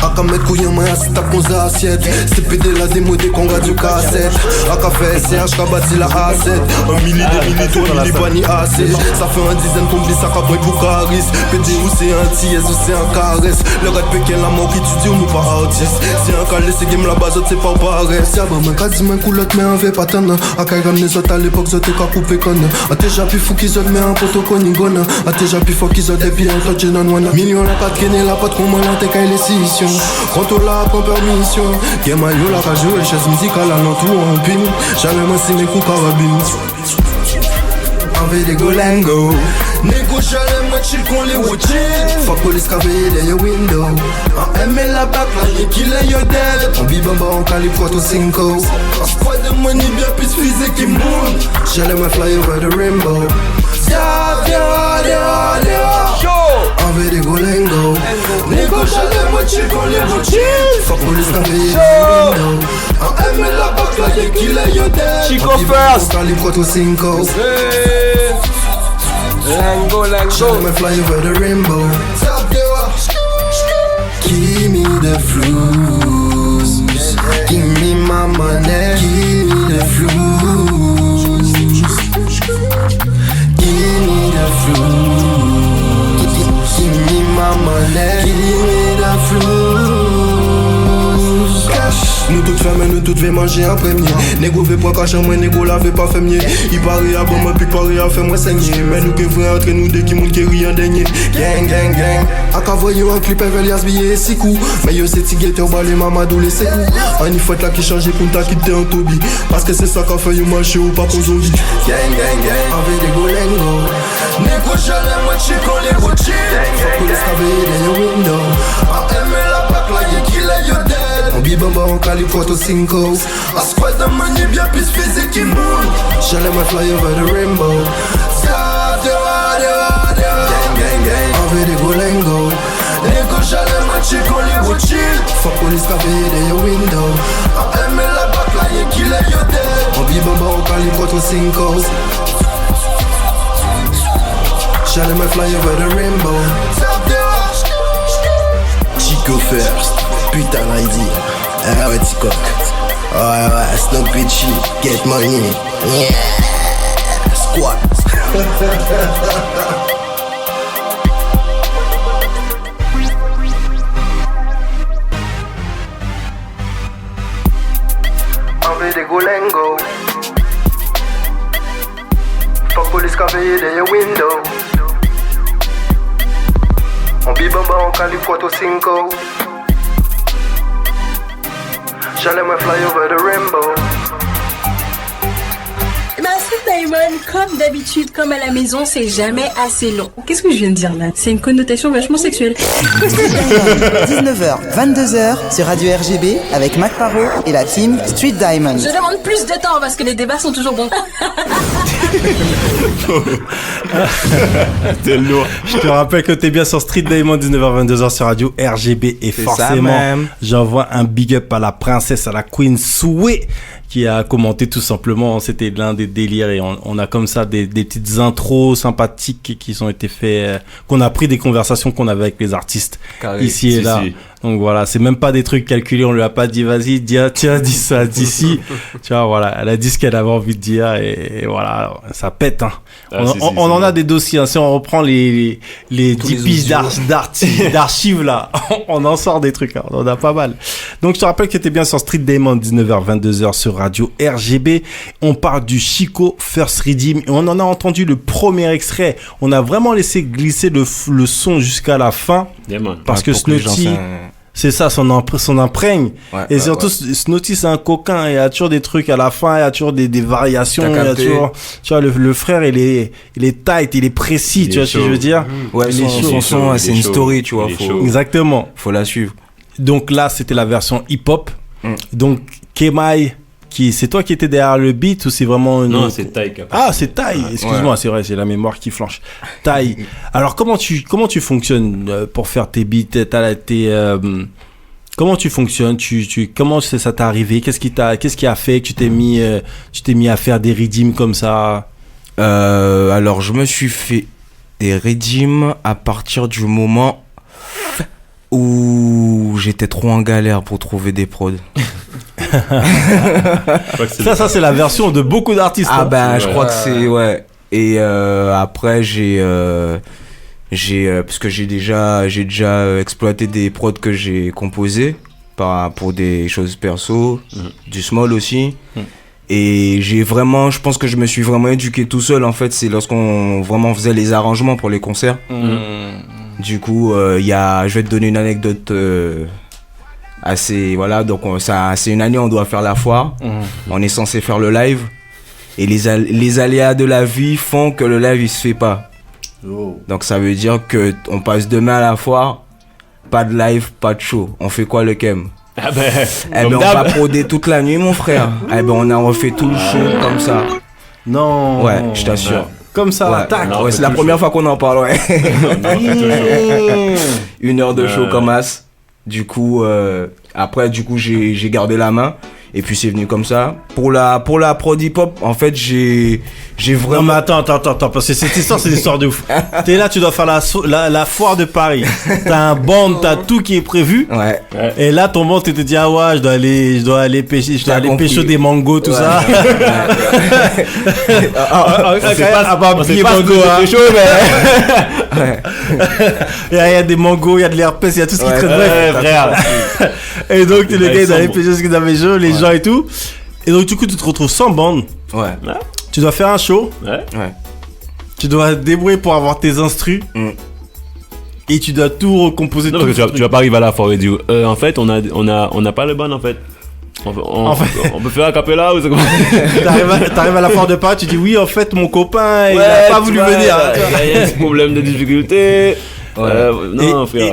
A ka met kouyen mwen si tap kon zasyet. Se pede la démodé kon ga du cassette. A ka fait SRH ka bati la A7. 1 milli, 2 milli, 3 milli, pas ni AC. Ça fait un dizaine qu'on vit ça ka boy pour Caris. Pede ou c'est un ties ou c'est un caresse. Le gars de Pékin la mort qui tu dis ou nous pas artiste. Si un calé c'est game la base c'est pas pareil. Si avant man ka di man coulotte mais un ve pattern. A ka ramener zot à l'époque zot ka couper conne. A déjà plus fou qui zot mais un poteau qu'on y gonne. A déjà plus fort qui zot et puis un tot jeune one. Million la pas traîner la pote qu'on m'en te kay les scissions. Quand on l'a pas permission, Kema yo la ka jouer chaise musicale à l'entour en pile. Jamais moi c'est mes coups carabines. Avec des golengo. Nego j'allais moi chill qu'on les would chill. Fuck police café in your window. En aimé la back là y'a kill et you're dead. En bibamba en calibre 4 ou 5. En squad de money bien plus physique qui monte. J'allais moi fly over the rainbow. Avec des golengo. Nego j'allais moi chill qu'on les would chill. Fuck police café in your window. En aimé la back là y'a kill et you're dead. Chico En bibamba first. en calibre 4 ou 5. Lango. Show me fly over the rainbow. Give me the flues. Give me my money. Give me the flues. Give me the flues. Give me my money. Give me the flues. Nous toutes femmes, nous toutes veut manger en premier. Négo veut pas cacher moi, négo la veut pas faire mieux. Il paraît à bon, moi puis paraît à faire moi saigner. Mais nous que vrai entre nous deux qui montent qui rien dernier. Gang, gang, gang. A ka voyou un clip avec les billets si cool. Mais yo c'est tigueté au balai mamadou les c'est cool. On y faut là qui change pour ta quitter un tobi. Parce que c'est ça qu'a fait you marcher ou pas pour zombie. Gang, gang, gang. Avec des golengo. Négo j'allais moi chill qu'on les would chill. Fuck police café in your window. En aimé la back là y'a kill et you're dead. bibamba en Cali 4 5. A squad de money bien plus physique qui moule. J'allais me fly over the rainbow. Stop the water. Gang, gang, gang. Envers des golengo. Nico j'allais me chick on les go chill. Fuck police café de your window. A aimer la backline qui l'a yo dead. En bibamba en Cali 4 5. J'allais me fly over the rainbow. Chico first, putain l'idée. Ah ouais Ticoc. Ouais, Snoop Bitchy, get money. Yeah, squat. Envers des golengo. Fuck police café de your window. On bibamba en Cali 4 5. J'allais me fly over the rainbow. Street Diamond, comme d'habitude, comme à la maison, c'est jamais assez long. Qu'est-ce que je viens de dire là? C'est une connotation vachement sexuelle. 19h, 22h sur Radio RGB avec Mac Paro et la team Street Diamond. Je demande plus de temps parce que les débats sont toujours bons. T'es lourd. Je te rappelle que t'es bien sur Street Diamond, 19h, 22h sur Radio RGB. Et forcément, j'envoie un big up à la princesse, à la Queen Soué, qui a commenté tout simplement. C'était l'un des délires et on a comme ça des petites intros sympathiques qui ont été faits, qu'on a pris des conversations qu'on avait avec les artistes ici et là. Donc voilà, c'est même pas des trucs calculés, on lui a pas dit vas-y, tiens, dis ça d'ici. Tu vois, voilà, elle a dit ce qu'elle avait envie de dire et voilà, ça pète. Hein. On en a des dossiers, hein. Si on reprend les 10 pistes d'archives là, on en sort des trucs, hein. On en a pas mal. Donc je te rappelle que t'es bien sur Street Diamond, 19h, 22h sur Radio RGB. On parle du Chico First Redeem et on en a entendu le premier extrait. On a vraiment laissé glisser le son jusqu'à la fin parce que Snotty... C'est ça, son imprègne. Ouais, et surtout, Snotty, c'est un coquin. Il y a toujours des trucs à la fin, il y a toujours des variations. Il y a toujours, tu vois, le frère, il est tight, il est précis, tu vois ce que je veux dire? Ouais, son son, c'est une story, tu vois. Exactement. Faut la suivre. Donc là, c'était la version hip-hop. Donc, Kemai, c'est toi qui étais derrière le beat ou c'est vraiment Non, c'est Tai. Ah, c'est Tai. Excuse-moi, c'est vrai, c'est la mémoire qui flanche. Tai. Alors comment tu fonctionnes pour faire tes beats? Comment tu fonctionnes? Comment ça t'est arrivé? Qu'est-ce qui a fait que tu t'es mis à faire des redeems comme ça? Alors je me suis fait des redeems à partir du moment où j'étais trop en galère pour trouver des prods. Ça c'est la version de beaucoup d'artistes. Ah ben je crois que c'est et après j'ai parce que j'ai déjà exploité des prods que j'ai composés pour des choses perso, du small aussi. Et je pense que je me suis vraiment éduqué tout seul en fait, c'est lorsqu'on vraiment faisait les arrangements pour les concerts. Du coup, je vais te donner une anecdote donc c'est une année on doit faire la foire, on est censé faire le live et les aléas de la vie font que le live il se fait pas. Donc ça veut dire que on passe demain à la foire, pas de live, pas de show. On fait quoi le Kem? On va proder toute la nuit mon frère. On a refait tout le show comme ça. Non. Ouais, je t'assure. Comme ça, tac. Ouais, c'est la première fois qu'on en parle, ouais. 1 heure de show comme as. Du coup, après, j'ai gardé la main. Et puis c'est venu comme ça. Pour la prod hip-hop, en fait, j'ai vraiment... Non mais attends, parce que cette histoire, c'est une histoire de ouf. T'es là, tu dois faire la foire de Paris. T'as un band, t'as tout qui est prévu. Ouais. Et là, ton band, tu te dis, ah ouais, je dois aller pêcher des mangos, tout ça. C'est pas mango, hein. chaud, mais... Il y a des mangos, il y a de l'herpès, il y a tout ce qui traite. Bref, frère. Et donc, le gars, il allait pêcher ce qu'ils avaient chaud, les gens et tout. Et donc, du coup, tu te retrouves sans bande. Ouais. Tu dois faire un show. Ouais. Tu dois te débrouiller pour avoir tes instrus. Et tu dois tout recomposer. Non, parce que tu vas pas arriver à la forêt du. En fait, on a pas le bon en fait. On peut faire un cappella ou c'est comment? T'arrives à la foire de Paris, tu dis oui, en fait, mon copain, il a pas voulu venir. Il y a des problèmes de difficulté.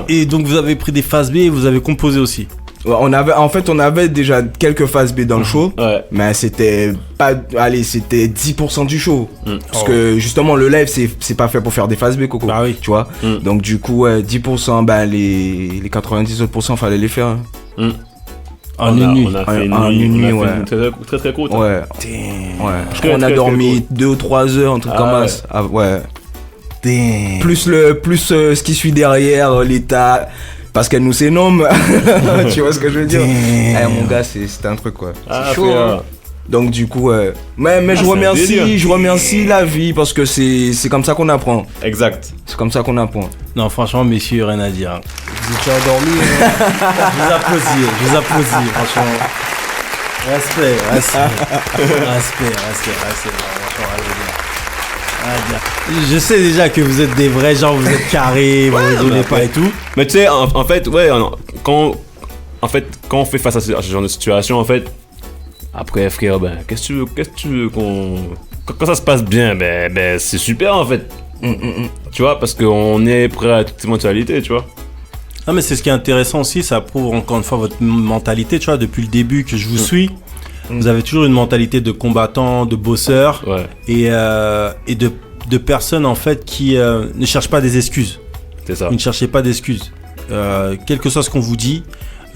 Et donc, vous avez pris des phases B et vous avez composé aussi. Ouais, on avait déjà quelques phases B dans le show, mais c'était pas, c'était 10% du show. Parce que justement, le live, c'est pas fait pour faire des phases B, Coco. Bah oui. Tu vois. Donc, du coup, 10%, bah, les 90 autres %, fallait les faire. En une nuit. On a fait une nuit, ouais. Très très courte. Ouais. Je crois qu'on a dormi 2 ou 3 heures, un truc comme ça. Ah, ouais. Plus ce qui suit derrière, l'état. Parce qu'elle nous s'énomme. Tu vois ce que je veux dire? Mon gars, c'était un truc, quoi. C'est chaud. Donc, du coup, mais je remercie la vie parce que c'est comme ça qu'on apprend. Exact. C'est comme ça qu'on apprend. Non, franchement, messieurs, rien à dire. Vous étiez endormis. Je vous applaudis, franchement. Respect. Je sais déjà que vous êtes des vrais gens, vous êtes carrés, vous rigolez pas et tout. Mais tu sais, en fait, quand on fait face à ce genre de situation, en fait, après, frère, qu'est-ce que tu veux qu'on... Quand ça se passe bien, c'est super, en fait. Tu vois, parce qu'on est prêt à toute éventualité, tu vois. Ah, mais c'est ce qui est intéressant aussi, ça prouve encore une fois votre mentalité, tu vois, depuis le début que je vous suis. Vous avez toujours une mentalité de combattant, de bosseur et de personnes en fait qui ne cherchent pas des excuses. C'est ça. Vous ne cherchez pas d'excuses. Quel que soit ce qu'on vous dit,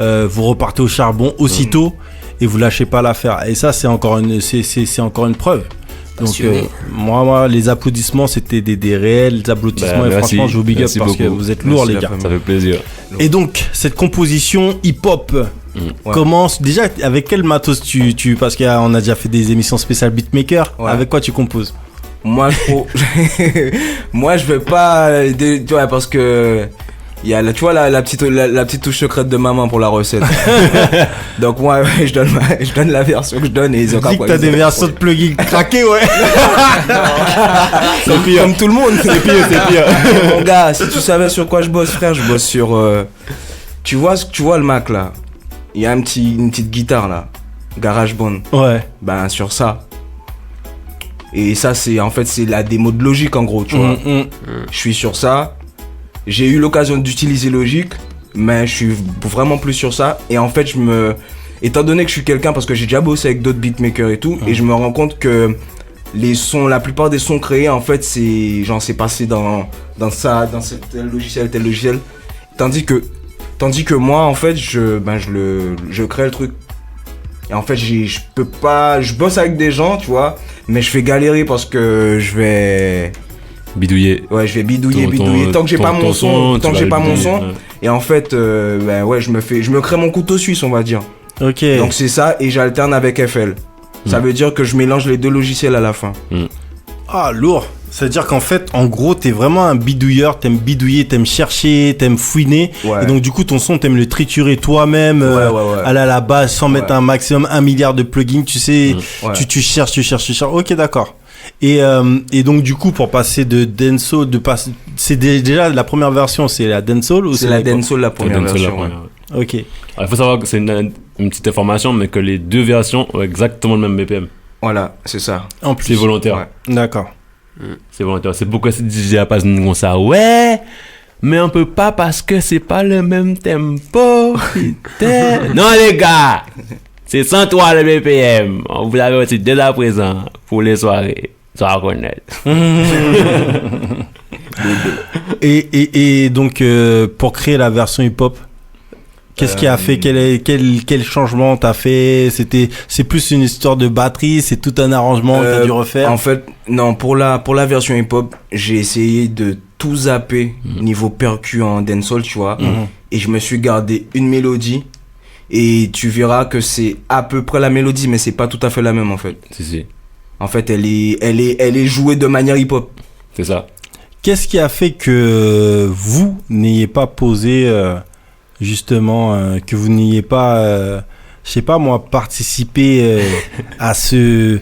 vous repartez au charbon aussitôt et vous lâchez pas l'affaire. Et ça, c'est encore une preuve. Donc moi, les applaudissements, c'était des réels applaudissements et merci, franchement, je vous big up parce beaucoup. que vous êtes lourds, les gars. Ça fait plaisir. Et donc, cette composition hip-hop commence déjà avec quel matos tu parce qu'on a déjà fait des émissions spéciales beatmaker. Avec quoi tu composes? Moi, je vais pas, tu vois, parce que il y a, tu vois, la petite touche secrète de maman pour la recette. Donc moi, je donne la version que je donne et ils ont dis que t'as des versions de plugins craquées, ouais. C'est pire. Comme tout le monde. C'est pire. Mon gars, si tu savais sur quoi je bosse, frère, je bosse sur... Tu vois le Mac, là. Il y a une petite guitare, là. GarageBand. Ouais. Ben, sur ça. Et ça, c'est la démo de Logic, en gros, tu vois. Je suis sur ça. J'ai eu l'occasion d'utiliser Logic, mais je suis vraiment plus sur ça. Et en fait, étant donné que je suis quelqu'un, parce que j'ai déjà bossé avec d'autres beatmakers et tout, et je me rends compte que la plupart des sons créés, en fait, c'est passé dans tel logiciel. Tandis que moi, en fait, je crée le truc. Et en fait, je bosse avec des gens, tu vois, mais je vais galérer parce que je vais... Bidouiller. Ouais, je vais bidouiller. Tant que j'ai pas mon son. Et en fait, je me crée mon couteau suisse, on va dire. Ok. Donc c'est ça, et j'alterne avec FL. Ça veut dire que je mélange les deux logiciels à la fin. Ah, lourd. C'est-à-dire qu'en fait, en gros, t'es vraiment un bidouilleur, t'aimes bidouiller, t'aimes chercher, t'aimes fouiner. Et donc, du coup, ton son, t'aimes le triturer toi-même, aller à la base sans mettre un maximum, 1 milliard de plugins, tu sais. Tu cherches. Ok, d'accord. Et donc, du coup, pour passer de dancehall, c'est déjà la première version, c'est la dancehall ou c'est la dancehall, la première version. Ok. Il faut savoir que c'est une petite information, mais que les deux versions ont exactement le même BPM. Voilà, c'est ça. En plus. C'est volontaire. Ouais. D'accord. C'est volontaire. C'est pourquoi c'est DJ à pas comme ça. Ouais, mais on peut pas parce que c'est pas le même tempo. Non, les gars, c'est 103 le BPM. On vous l'avait aussi dès à présent pour les soirées. Ça va connaître. Et donc, pour créer la version hip-hop, qu'est-ce qui a fait, quel changement t'as fait? C'est plus une histoire de batterie, c'est tout un arrangement que t'as dû refaire? En fait, non, pour la version hip-hop, j'ai essayé de tout zapper niveau percu en dancehall, tu vois. Et je me suis gardé une mélodie. Et tu verras que c'est à peu près la mélodie, mais c'est pas tout à fait la même, en fait. Si. En fait, elle est jouée de manière hip-hop. C'est ça. Qu'est-ce qui a fait que vous n'ayez pas posé... justement, que vous n'ayez pas, je sais pas moi, participé à ce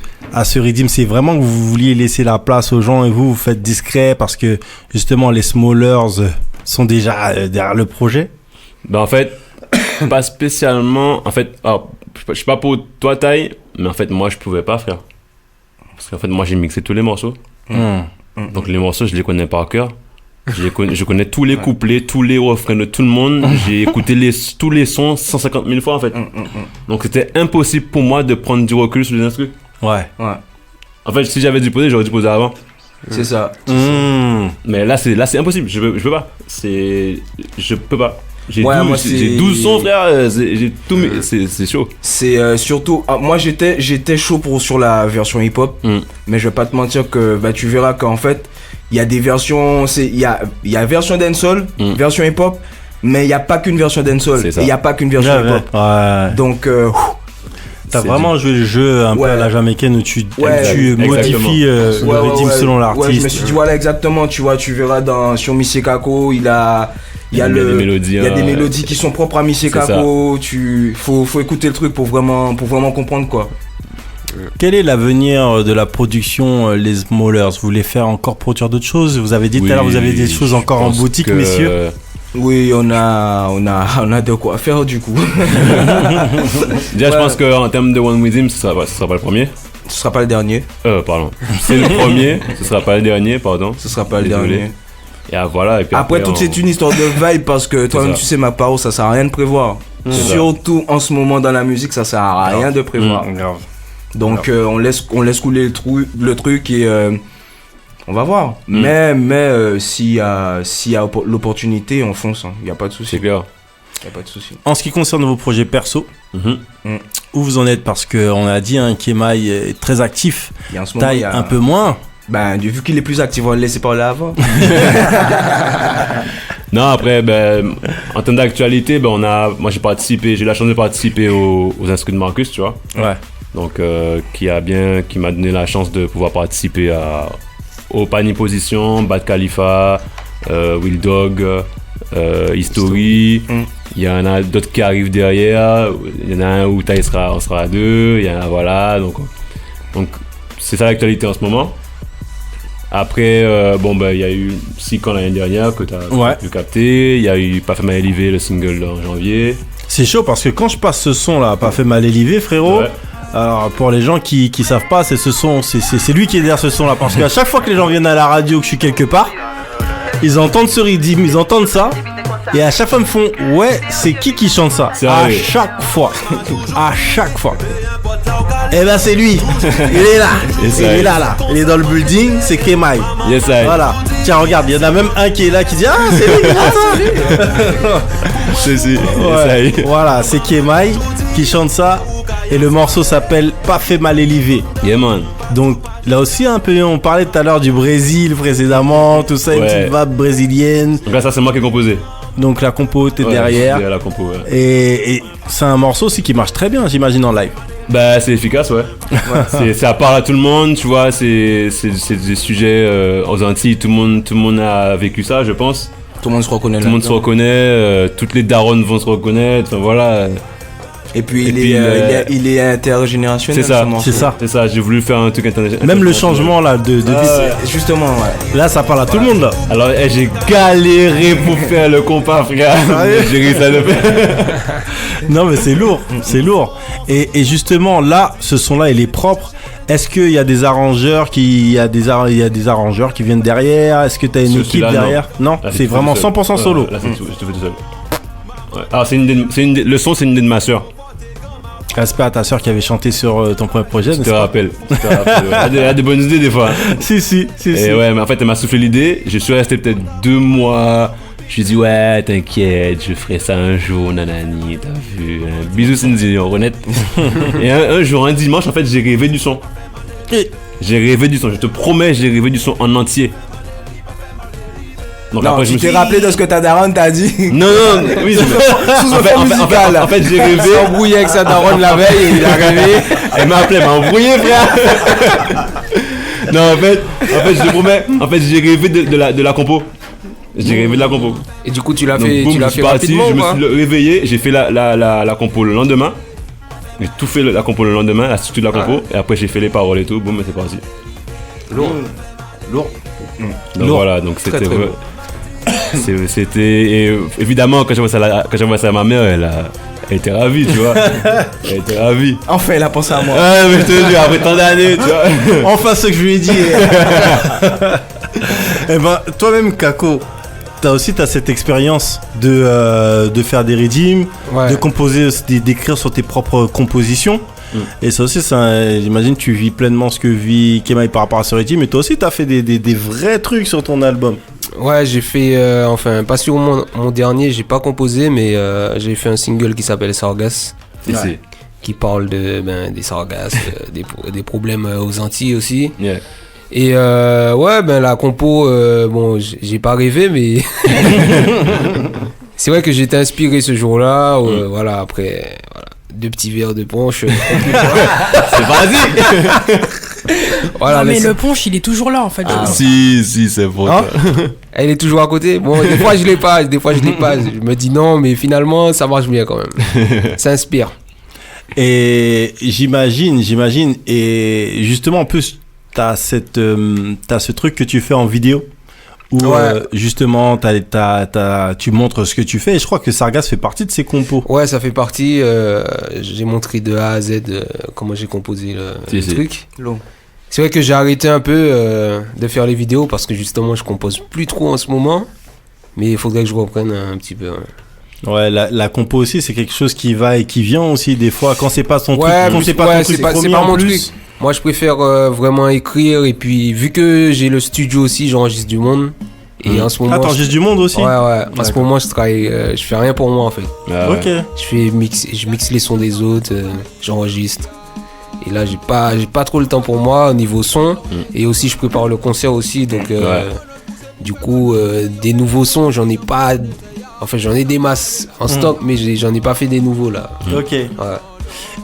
rythme? C'est vraiment que vous vouliez laisser la place aux gens et vous faites discret parce que justement les Smallers sont déjà derrière le projet? Ben en fait, pas spécialement. En fait, je sais pas pour toi, Taille, mais en fait, moi je pouvais pas, frère. Parce qu'en fait, moi j'ai mixé tous les morceaux. Donc les morceaux, je les connais par cœur. Je connais tous les couplets, tous les refrains de tout le monde. J'ai écouté tous les sons 150 000 fois en fait. Donc c'était impossible pour moi de prendre du recul sur les instruments. Ouais. En fait, si j'avais dû poser, j'aurais dû poser avant. C'est ça. Mais là c'est impossible. Je peux pas. Je peux pas. J'ai 12 sons, frère. J'ai tout. C'est chaud. C'est surtout. Moi, j'étais chaud sur la version hip-hop. Mais je vais pas te mentir que tu verras qu'en fait, il y a des versions. Il y a version dancehall, version hip-hop. Mais il n'y a pas qu'une version dancehall. Et il n'y a pas qu'une version hip-hop. Ouais. Donc. T'as vraiment joué le jeu un peu à la jamaïcaine où tu modifies le rythme selon l'artiste. Ouais, je me suis dit, voilà, exactement. Tu vois, tu verras sur Missy Kako, il y a des mélodies qui sont propres à Missy Kako. Faut écouter le truc pour vraiment comprendre quoi. Quel est l'avenir de la production Les Smallers? Vous voulez faire encore produire d'autres choses? Vous avez dit tout à l'heure, vous avez des choses encore en boutique, messieurs. Oui, on a de quoi faire du coup. Déjà, je pense qu'en termes de One With Him, ce sera pas le premier. Ce sera pas le dernier. Pardon. C'est le premier, ce sera pas le dernier, pardon. Ce sera pas le dernier. Et voilà. Et puis après tout, c'est une histoire de vibe parce que toi-même, tu sais, ma parole, ça sert à rien de prévoir. Surtout en ce moment dans la musique, ça sert à rien de prévoir. Donc, on laisse couler le truc et. On va voir. Mais s'il y a l'opportunité, on fonce. Il n'y a pas de souci. C'est clair. Il n'y a pas de souci. En ce qui concerne vos projets perso, où vous en êtes? Parce qu'on a dit qu'Emai est très actif. Et en ce moment, Taille un peu moins. Vu qu'il est plus actif, on va le laisser parler avant. Non, après, en termes d'actualité, moi j'ai eu la chance de participer aux inscrits de Marcus, tu vois. Ouais. Donc, qui m'a donné la chance de pouvoir participer au Panier Position, Bad Khalifa, Will Dog, History. Il y en a d'autres qui arrivent derrière. Il y en a un où Taï on sera à deux. Il y en a, voilà. Donc c'est ça l'actualité en ce moment. Après, il y a eu Sikan l'année dernière que tu as pu capter. Il y a eu Pas fait mal élevé, le single en janvier. C'est chaud parce que quand je passe ce son là, Pas fait mal élevé, frérot. Alors pour les gens qui savent pas, c'est lui qui est derrière ce son là, parce qu'à chaque fois que les gens viennent à la radio, que je suis quelque part, ils entendent ce rythme, ils entendent ça, et à chaque fois ils me font c'est qui chante ça? À chaque fois. Et c'est lui. Il est là. Il est là. Il est dans le building, c'est Kemai. Yes, I. Voilà. Tiens, regarde, il y en a même un qui est là qui dit c'est lui qui chante ça. Voilà, c'est Kemai qui chante ça. Et le morceau s'appelle Pas fait mal élevé. Yeah man. Donc là aussi un peu, on parlait tout à l'heure du Brésil précédemment, tout ça, une petite vibe brésilienne. Donc là ça c'est moi qui ai composé. Donc la compo t'es derrière. La compo, et c'est un morceau aussi qui marche très bien, j'imagine, en live. C'est efficace, c'est à part à tout le monde, tu vois, c'est des sujets aux Antilles, tout le monde a vécu ça, je pense. Tout le monde se reconnaît. Tout le monde se reconnaît, toutes les darons vont se reconnaître, enfin voilà. Et puis il est intergénérationnel. C'est ça. J'ai voulu faire un truc international. Même le changement là de justement, là ça parle à tout le monde là. Alors j'ai galéré pour faire le compas, frère. J'ai réussi à le faire. Non mais c'est lourd. Et justement là, ce son là il est propre. Est-ce qu'il y a des arrangeurs qui viennent derrière? Est-ce que tu as une équipe derrière? Non, c'est vraiment 100% solo. Là c'est tout, je te fais tout seul. Ouais. Alors le son c'est une idée de ma soeur. Respect à ta soeur qui avait chanté sur ton premier projet. Je te rappelle. Elle a des bonnes idées des fois. Si. Et ouais, mais en fait elle m'a soufflé l'idée. Je suis resté peut-être 2 mois. Je lui ai dit t'inquiète, je ferai ça un jour, nanani, t'as vu. Bisous Cindy, on honnête. Et un jour, un dimanche, en fait, j'ai rêvé du son. Je te promets, j'ai rêvé du son en entier. Donc après, tu t'es rappelé de ce que ta daronne t'a dit? Non, oui, en fait, j'ai rêvé. Il s'est embrouillé avec sa daronne la veille et il a rêvé. Elle m'a appelé, elle m'a embrouillé, frère. Non, en fait, je te promets, j'ai rêvé de la compo. J'ai rêvé de la compo. Et du coup, tu l'as fait rapidement. Je me suis réveillé, j'ai fait la compo le lendemain. J'ai tout fait la compo le lendemain, la structure de la compo. Et après, j'ai fait les paroles et tout. Boum, c'est parti. Lourd. Donc voilà, donc c'était. C'était évidemment quand j'envoie ça à ma mère, elle était ravie, tu vois. Elle était ravie. Enfin, elle a pensé à moi. Ouais, mais je te dis, après tant d'années, tu vois. Enfin, ce que je lui ai dit. Eh ben, toi-même, Kako, t'as cette expérience de faire des redeems, de composer, d'écrire sur tes propres compositions. Et ça aussi, j'imagine, tu vis pleinement ce que vit Kemaï par rapport à ce redeem. Mais toi aussi, t'as fait des vrais trucs sur ton album. Ouais, j'ai fait, pas sur mon dernier, j'ai pas composé, mais j'ai fait un single qui s'appelle Sargasse. Ouais. Qui parle des sargasses, des problèmes aux Antilles aussi. Yeah. Et la compo, j'ai pas rêvé, mais c'est vrai que j'étais inspiré ce jour-là. Voilà, après, 2 petits verres de punch. C'est vas-y. Voilà, non, mais le punch, il est toujours là en fait. Si, c'est bon. Hein? Elle est toujours à côté. Bon, des fois je l'ai pas, Je me dis non, mais finalement ça marche bien quand même. Ça inspire. Et j'imagine, et justement en plus t'as ce truc que tu fais en vidéo où justement tu montres ce que tu fais, et je crois que Sargasse fait partie de ces compos. Ouais, ça fait partie, j'ai montré de A à Z comment j'ai composé le truc. C'est vrai que j'ai arrêté un peu de faire les vidéos parce que justement je compose plus trop en ce moment, mais il faudrait que je reprenne un petit peu. Ouais, la compo aussi, c'est quelque chose qui va et qui vient aussi des fois quand c'est pas son truc. C'est pas mon truc. Moi, je préfère vraiment écrire, et puis vu que j'ai le studio aussi, j'enregistre du monde. Et en ce moment, t'enregistres du monde aussi. Ouais. En ce moment, je travaille, je fais rien pour moi en fait. Ok. Je mixe les sons des autres, j'enregistre. Et là, j'ai pas trop le temps pour moi au niveau son. Et aussi, je prépare le concert aussi, donc du coup, des nouveaux sons, j'en ai pas. Enfin, j'en ai des masses en stock, mais j'en ai pas fait des nouveaux là. Ok. Ouais.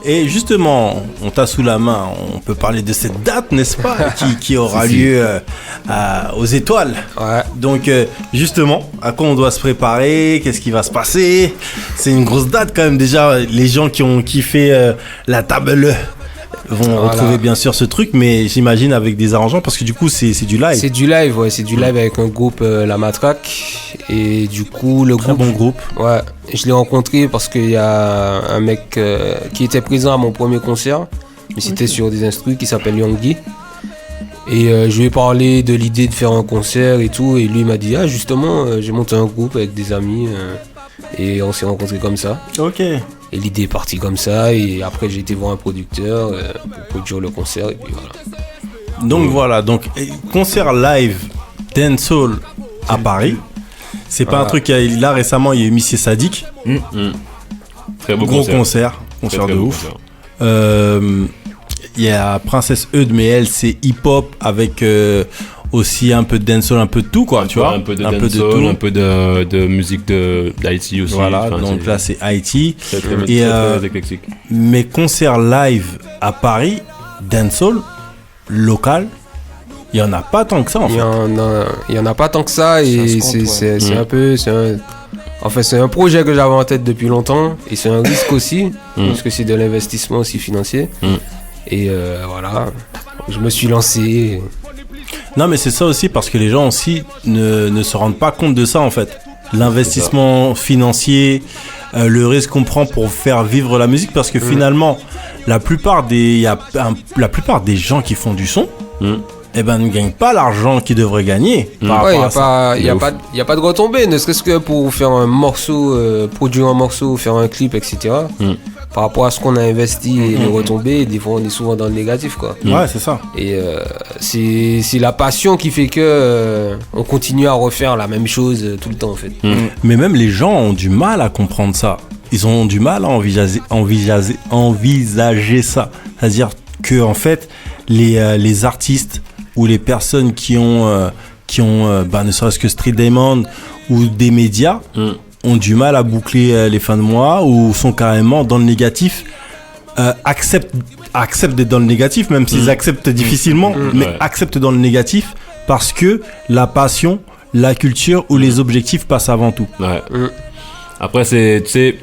Et justement, on t'a sous la main, on peut parler de cette date, n'est-ce pas, qui aura lieu aux Étoiles. Ouais. Donc, justement, à quoi on doit se préparer, qu'est-ce qui va se passer? C'est une grosse date quand même. Déjà, les gens qui ont kiffé la table vont retrouver bien sûr ce truc, mais j'imagine avec des arrangements, parce que du coup c'est du live. C'est du live, ouais, c'est du live avec un groupe La Matraque, et du coup le très bon groupe. Ouais, je l'ai rencontré parce qu'il y a un mec qui était présent à mon premier concert, mais c'était sur des instrus, qui s'appelle Yonggi. Et je lui ai parlé de l'idée de faire un concert et tout, et lui m'a dit justement j'ai monté un groupe avec des amis et on s'est rencontrés comme ça. Ok. Et l'idée est partie comme ça, et après j'ai été voir un producteur pour produire le concert, et puis voilà. Donc voilà, concert live dancehall à Paris. C'est pas un truc, là récemment il y a eu Monsieur Sadik. Très beau gros concert de ouf. Il y a Princesse Eudes, mais elle c'est hip-hop avec aussi un peu de dancehall, un peu de tout quoi, tu vois. Un peu de dancehall, un peu de musique d'Haïti aussi. Voilà, donc là c'est Haïti. Et très éclectique. Mais concert live à Paris, dancehall, local, il y en a pas tant que ça en fait. Il y en a pas tant que ça, et c'est un peu, c'est un projet que j'avais en tête depuis longtemps, et c'est un risque aussi, parce que c'est de l'investissement aussi financier. Et voilà, je me suis lancé. Non mais c'est ça aussi, parce que les gens aussi ne se rendent pas compte de ça en fait. L'investissement financier, le risque qu'on prend pour faire vivre la musique, parce que finalement la plupart des gens qui font du son ne gagnent pas l'argent qu'ils devraient gagner. Il n'y a pas de retombées, ne serait-ce que pour faire un morceau, produire un morceau, faire un clip, etc. Par rapport à ce qu'on a investi et les retombées, des fois on est souvent dans le négatif quoi. Ouais, c'est ça. Et c'est la passion qui fait que on continue à refaire la même chose tout le temps en fait. Mais même les gens ont du mal à comprendre ça. Ils ont du mal à envisager ça. C'est-à-dire que en fait les artistes ou les personnes qui ont ne serait-ce que Street Diamond ou des médias ont du mal à boucler les fins de mois, ou sont carrément dans le négatif, acceptent d'être dans le négatif, même s'ils acceptent difficilement, mais acceptent dans le négatif parce que la passion, la culture ou les objectifs passent avant tout. Ouais. Après, tu sais,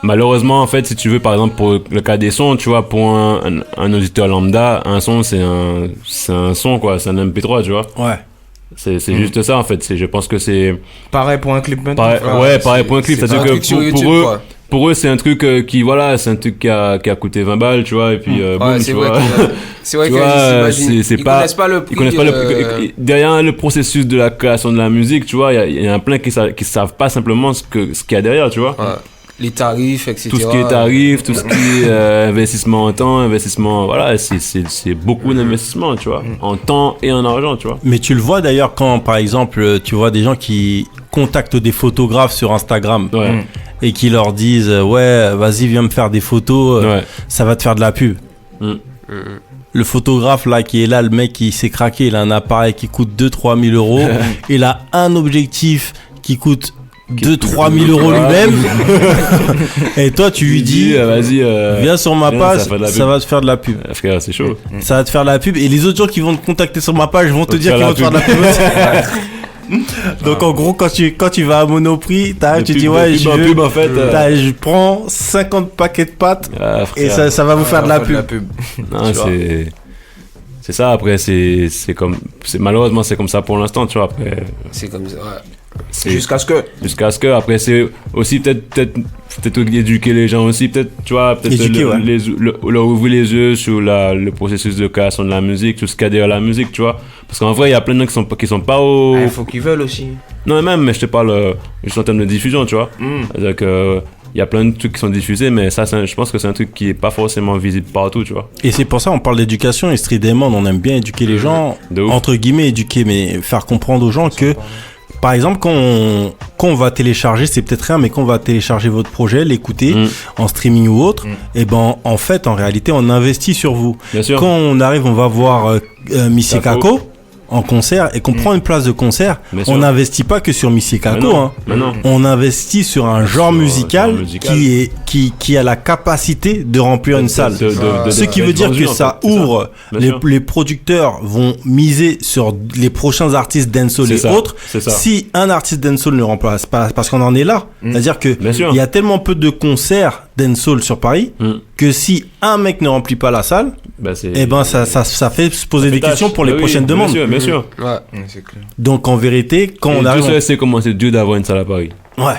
malheureusement, en fait, si tu veux, par exemple, pour le cas des sons, tu vois, pour un auditeur lambda, un son, c'est un son, quoi, c'est un MP3, tu vois. Ouais. C'est juste ça en fait, je pense que c'est pareil pour un clip maintenant. Pareil pour un clip, c'est-à-dire que pour eux, pour eux, c'est un truc qui a coûté 20 balles, tu vois, et puis boum, tu vois. C'est vrai tu que vois, ils connaissent pas le prix. Ils connaissent pas le prix. Derrière le processus de la création de la musique, tu vois, il y en a plein qui savent pas simplement ce qu'il y a derrière, tu vois. Ouais. Les tarifs, etc. Tout ce qui est tarifs, tout ce qui est investissement en temps, investissement, voilà, c'est beaucoup d'investissement, tu vois, en temps et en argent, tu vois. Mais tu le vois d'ailleurs quand, par exemple, tu vois des gens qui contactent des photographes sur Instagram et qui leur disent ouais, vas-y, viens me faire des photos, ça va te faire de la pub. Le photographe là qui est là, le mec qui s'est craqué, il a un appareil qui coûte 2-3 000 euros, il a un objectif qui coûte 2-3 000 euros lui-même. Et toi tu lui dis vas-y, viens sur ma page, ça va te faire de la pub. Frère, c'est chaud. Ça va te faire de la pub et les autres gens qui vont te contacter sur ma page vont te dire qu'ils vont te faire de la pub aussi. Donc en gros quand tu vas à Monoprix, tu dis ouais, je prends 50 paquets de pâtes et ça va vous faire de la pub. Non, c'est ça. Après malheureusement c'est comme ça pour l'instant, tu vois. Après c'est comme ça. Ouais. Jusqu'à ce que après c'est aussi peut-être éduquer les gens aussi, peut-être, tu vois, peut-être leur ouvrir les yeux sur le processus de création de la musique, tout ce qu'il y a derrière la musique, tu vois, parce qu'en vrai il y a plein de gens qui sont pas au... il faut qu'ils veulent aussi. Non, mais je te parle juste en termes de diffusion, tu vois. C'est-à-dire que il y a plein de trucs qui sont diffusés, mais ça je pense que c'est un truc qui est pas forcément visible partout, tu vois. Et c'est pour ça on parle d'éducation, et Street Diamond, on aime bien éduquer les gens, entre guillemets éduquer, mais faire comprendre aux gens que par exemple, quand on va télécharger, c'est peut-être rien, mais quand on va télécharger votre projet, l'écouter en streaming ou autre, et ben en fait, en réalité, on investit sur vous. Bien sûr. Quand on arrive, on va voir Missy Kako en concert et qu'on prend une place de concert, on n'investit pas que sur Missy Kako, on investit sur un genre musical qui a la capacité de remplir une salle. Ce qui veut dire que ça ouvre, les producteurs vont miser sur les prochains artistes dancehall et autres. Si un artiste dancehall ne remplace pas, parce qu'on en est là, c'est-à-dire que il y a tellement peu de concerts dancehall sur Paris que si un mec ne remplit pas la salle, ça fait se poser des questions pour les prochaines demandes. Bien sûr. Ouais, c'est clair. Donc en vérité, quand on arrive, Dieu sait comment c'est dur d'avoir une salle à Paris. Ouais.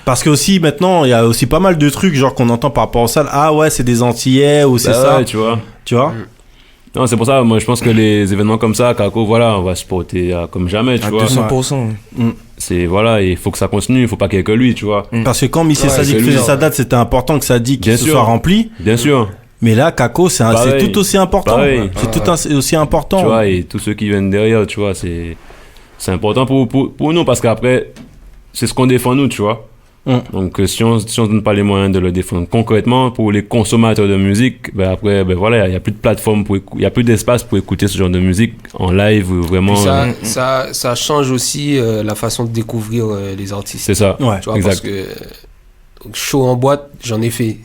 Parce que aussi maintenant, il y a aussi pas mal de trucs genre qu'on entend par rapport aux salles. Ah ouais, c'est des Antillais ou c'est ça. Ouais, tu vois. Non, c'est pour ça, moi je pense que les événements comme ça, Kako, voilà, on va supporter comme jamais, tu vois. 200%. C'est voilà, il faut que ça continue, il faut pas qu'il y ait que lui, tu vois. Parce que quand Missy Sadik faisait sa date, c'était important que ça dit qu'il se soit rempli. Bien sûr. Mais là, Kako, c'est tout aussi important. C'est tout aussi important. Tu vois, et tous ceux qui viennent derrière, tu vois, c'est important pour nous parce qu'après, c'est ce qu'on défend nous, tu vois. Donc, si on ne donne pas les moyens de le défendre concrètement pour les consommateurs de musique, après, voilà, il n'y a plus de plateforme, il n'y a plus d'espace pour écouter ce genre de musique en live, vraiment. Ça change aussi la façon de découvrir les artistes. C'est ça, ouais, tu vois, exact. Parce que show en boîte, j'en ai fait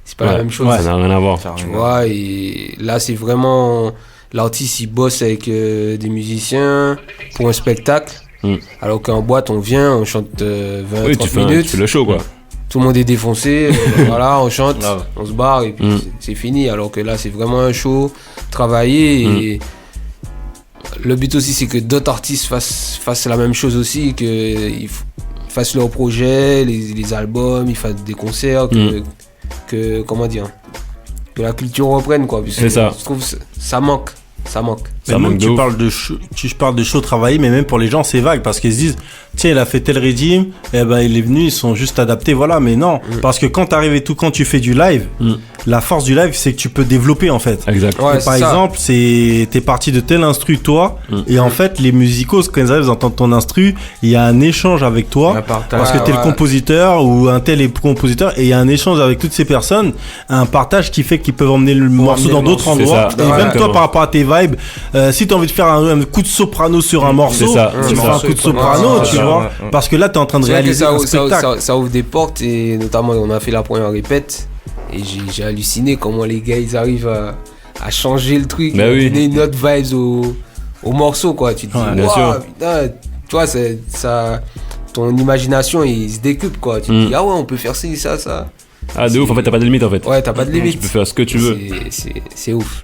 c'est pas la même chose. Ça n'a rien à voir. Tu vois, et là, c'est vraiment... L'artiste, il bosse avec des musiciens pour un spectacle. Alors qu'en boîte, on vient, on chante 20-30 minutes. Tu fais le show, quoi. Tout le monde est défoncé. Voilà, on chante, on se barre et puis c'est fini. Alors que là, c'est vraiment un show travaillé. Et le but aussi, c'est que d'autres artistes fassent la même chose aussi, qu'ils fassent leurs projets, les albums, ils fassent des concerts, que comment dire, que la culture reprenne, quoi. C'est ça. Je trouve ça manque. Mais même tu parles de show travaillé, mais même pour les gens c'est vague parce qu'ils se disent tiens il a fait tel régime, et ben il est venu, ils sont juste adaptés, voilà. Mais non, parce que quand t'arrives et tout, quand tu fais du live, la force du live c'est que tu peux développer en fait. Exact. Ouais, par exemple, t'es parti de tel instru toi, et en fait les musicos quand ils arrivent, ils entendent ton instru, il y a un échange avec toi parce que t'es le compositeur ou un tel est compositeur, et il y a un échange avec toutes ces personnes, un partage qui fait qu'ils peuvent emmener le morceau dans d'autres endroits. Et même toi par rapport à tes vibes, si t'as envie de faire un coup de soprano sur un morceau, tu fais un coup de soprano, tu vois, parce que là t'es en train de réaliser un spectacle. Ça ouvre des portes, et notamment on a fait la première répète et j'ai halluciné comment les gars ils arrivent à changer le truc, à donner une autre vibe au morceau, quoi. Tu te dis wow, putain, tu vois, ça, ton imagination il se décuple, quoi. Tu te dis ah ouais, on peut faire ça. Ah de ouf, en fait t'as pas de limite en fait. Ouais, t'as pas de limite. Tu peux faire ce que tu veux. C'est ouf.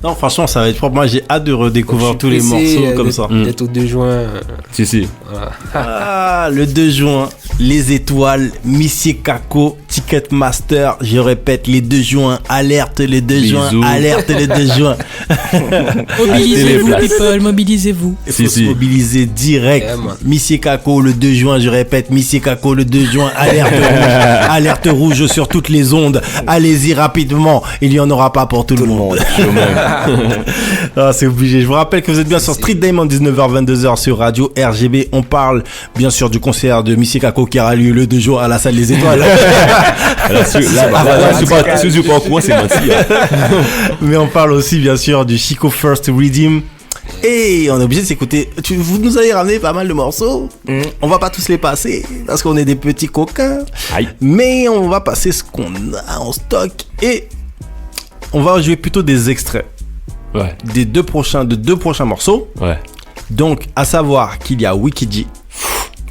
Non, franchement, ça va être propre. Moi, j'ai hâte de redécouvrir tous les morceaux comme ça. Peut-être au 2 juin. Si. Voilà. Ah, le 2 juin, les étoiles, Monsieur Kako, Ticketmaster, je répète, les 2 juin, alerte le 2 juin, alerte le 2 juin. Mobilisez-vous, people, mobilisez-vous. Il faut se mobiliser direct. Monsieur Kako, le 2 juin, je répète, Monsieur Kako, le 2 juin, alerte rouge sur toutes les ondes. Allez-y rapidement, il n'y en aura pas pour tout le monde. Ah, c'est obligé. Je vous rappelle que vous êtes bien sur Street Diamond, 19h-22h sur Radio RGB. On parle bien sûr du concert de Monsieur Kako qui aura lieu le 2 juin à la salle des étoiles. C'est pas au courant, c'est menti. Mais on parle aussi bien sûr du Chico First Redeem. Et on est obligé de s'écouter. Vous nous avez ramené pas mal de morceaux. On va pas tous les passer parce qu'on est des petits coquins. Aïe. Mais on va passer ce qu'on a en stock et on va jouer plutôt des extraits. Ouais. De deux prochains morceaux. Ouais. Donc, à savoir qu'il y a Wikidji.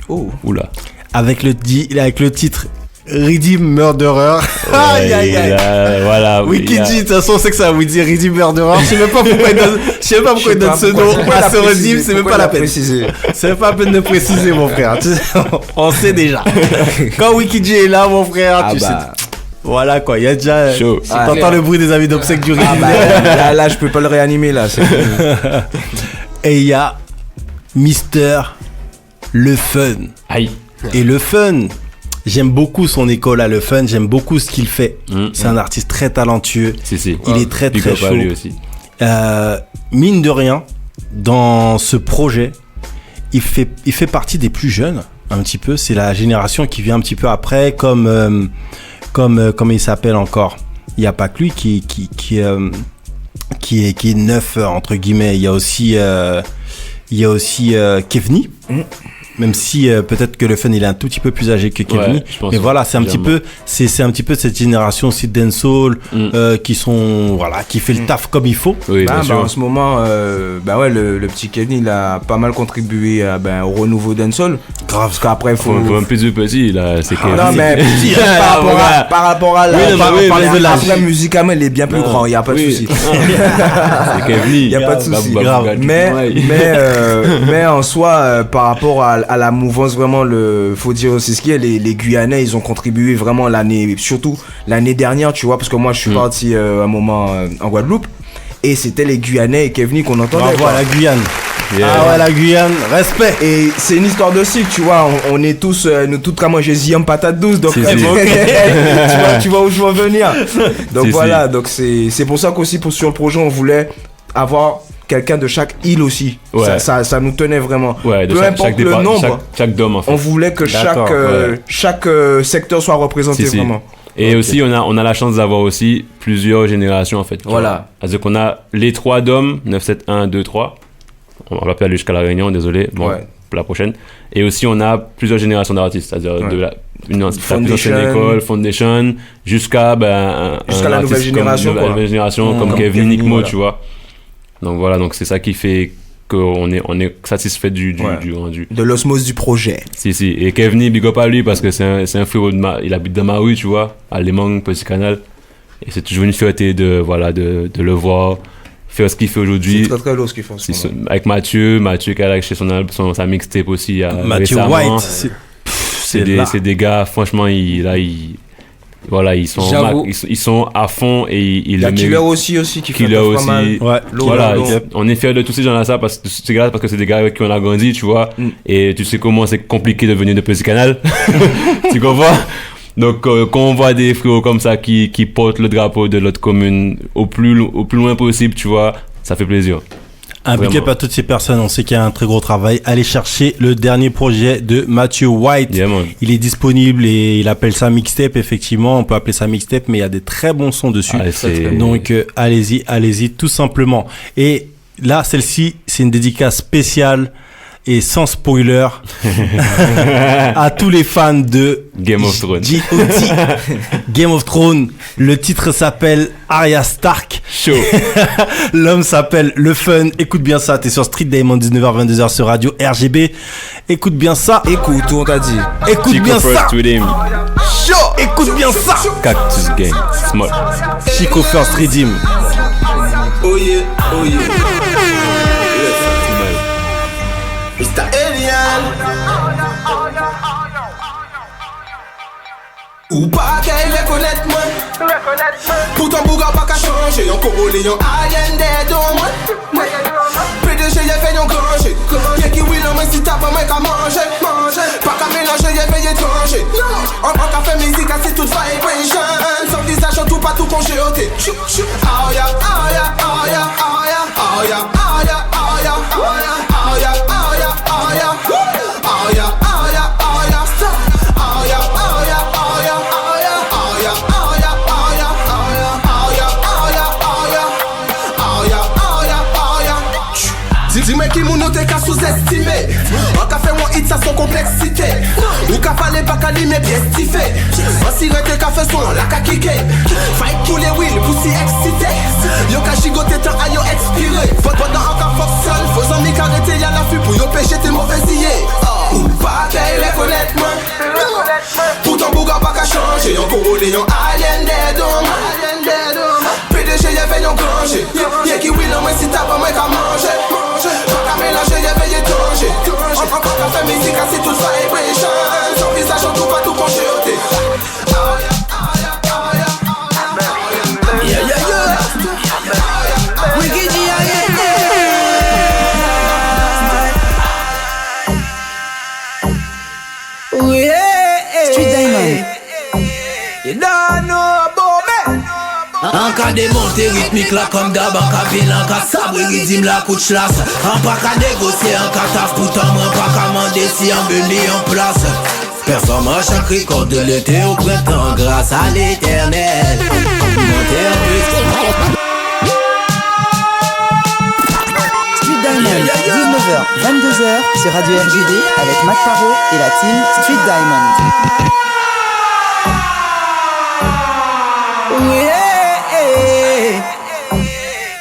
Oh. Oula. Avec le titre Redeem Murderer. Ouais, voilà. Wikidji, de toute façon, on sait que ça vous dit Redeem Murderer. Je sais même pas pourquoi il donne ce nom à ce Redeem, c'est même pas la peine. C'est même pas la peine de préciser, mon frère. On sait déjà. Quand Wikidji est là, mon frère, tu sais. Voilà quoi, il y a déjà. T'entends le bruit des amis d'obsèques du Redeem. Là, je peux pas le réanimer là. Et il y a Mister Le Fun. Aïe. Et Le Fun, j'aime beaucoup son école à Le Fun, j'aime beaucoup ce qu'il fait. C'est un artiste très talentueux. Il est très très chaud. Lui aussi. Mine de rien, dans ce projet, il fait partie des plus jeunes, un petit peu. C'est la génération qui vient un petit peu après, comme il s'appelle encore. Il n'y a pas que lui qui est neuf entre guillemets. Il y a aussi Kevni. Même si peut-être que Le Fun il est un tout petit peu plus âgé que Kevni, mais voilà, c'est un petit peu cette génération aussi de dancehall qui fait le taf comme il faut. Oui, en ce moment le petit Kevni il a pas mal contribué au renouveau dancehall. Grave, parce qu'après il faut un peu de petit là, c'est Kevni. Non mais petit par rapport à la musicalement il est bien plus grand, il y a pas de souci. C'est Kevni. Il y a pas de souci. Mais en soi par rapport à la mouvance, vraiment, faut dire aussi ce qu'il y a, les Guyanais, ils ont contribué vraiment surtout l'année dernière, tu vois, parce que moi, je suis parti un moment en Guadeloupe, et c'était les Guyanais et Kevni qu'on entendait. Bravo à la Guyane. Ah ouais, la Guyane, respect. Et c'est une histoire de cycle, tu vois, on est tous, nous tous comme moi, j'ai Ziam patate douce, donc tu vois où je veux venir. Donc voilà, donc c'est pour ça qu'aussi sur le projet, on voulait avoir quelqu'un de chaque île aussi. Ouais. Ça nous tenait vraiment. Ouais, peu importe le nombre. Chaque dôme, en fait. On voulait que chaque secteur soit représenté vraiment. Et aussi, on a la chance d'avoir aussi plusieurs générations, en fait. Voilà. C'est-à-dire qu'on a les 3 dômes, 9, 7, 1, 2, 3. On va pas aller jusqu'à la Réunion, désolé. Bon, pour la prochaine. Et aussi, on a plusieurs générations d'artistes. C'est-à-dire une ancienne école, Foundation, jusqu'à la nouvelle génération. La nouvelle génération, comme Kevin, Nickmo, tu vois. Donc voilà, donc c'est ça qui fait qu'on est satisfait du rendu. De l'osmose du projet. Si. Et Kevin, big up à lui parce que c'est un frérot il habite dans ma rue, tu vois, à Léman, Petit Canal. Et c'est toujours une fierté de le voir faire ce qu'il fait aujourd'hui. C'est très très lourd ce qu'il fait. Avec Mathieu qui a lâché sa mixtape aussi. Mathieu récemment. White. C'est des gars, franchement, voilà, ils sont à fond et il y a Killer aussi qui fait pas mal. Ouais. Voilà, on est fiers de tous ces gens-là parce que c'est des gars avec qui on a grandi, tu vois. Et tu sais comment c'est compliqué de venir de Petit Canal. Tu comprends? Donc quand on voit des frérots comme ça qui portent le drapeau de notre commune au plus loin possible, tu vois, ça fait plaisir. Un big up à toutes ces personnes, on sait qu'il y a un très gros travail. Allez chercher le dernier projet de Mathieu White. Yeah, il est disponible et il appelle ça mixtape, effectivement. On peut appeler ça mixtape, mais il y a des très bons sons dessus. Donc allez-y tout simplement. Et là, celle-ci, c'est une dédicace spéciale et sans spoiler à tous les fans de Game of Thrones. Game of Thrones. Le titre s'appelle Arya Stark. Chaud. L'homme s'appelle Le Fun. Écoute bien ça, t'es sur Street Diamond, 19h-22h sur Radio RGB. Écoute bien ça. Écoute, on t'a dit. Écoute Chico bien ça. Chaud. Écoute bien ça. Cactus Gang. Small. Chico First Redeem. Oh yeah, oh yeah. Mr. Alien. Ou pas qu'elle reconnaître moi. Pourtant Bouga pas qu'à changer. Yon Congolais, yon alien dead on moi. PDG y'a fait yon granger. Y'a qui oui non mais si t'as pas moi qu'à manger. Pas qu'à mélanger y'a fait étranger. On qu'à faire musique c'est toute vibration. Sans visage en tout pas tout congéoté. Ah ya, ah ya, ah ya, ah ya, ah ya, ah ya, ah ya, ah ya, ah ya, ah ya, ah ya, ah ya, ah ya, ah ya, ah ya, ah ya, ah ya. Dis-moi qui moun note qu'à sous-estimer. On qu'a fait mon hit ça son complexité. Ou qu'a fallait pas qu'à mais pièce tifée. On s'y rete qu'a fait son la qu'a kické. Fight tous les wheels pour s'y exciter. Yo qu'a gigoté tant à yo expiré. Pendant un qu'a fonctionne, faut amis qu'arrêter y'a la fuite pour yo pécher tes mauvais idées. Ou pas qu'elle reconnaître moi. Pourtant Bouga pas qu'à changer. Yon Congolais, yon alien dead on moi. PDG y'a fait yon granger. Y'a qui oui non mais si t'as pas moi qu'à manger. Pas qu'à mélanger y'a fait étranger. On qu'à faire musique c'est toute vibration. Son visage en tout pas tout congéoté. Yeah yeah yeah. Wiggy yeah. Street Diamond. You don't know about me. En cas de montée rythmique là comme d'hab, en cas ville, en cas sabre, rythme la coup de chlasse. En pas qu'à négocier, en cas taf, pourtant moi pas qu'à mander si en venu en place. Performance chaque record de l'été au printemps grâce à l'éternel. Monter en plus. Street Diamond, 19h, 22h sur Radio RGB avec Mac Paro et la team Street Diamond.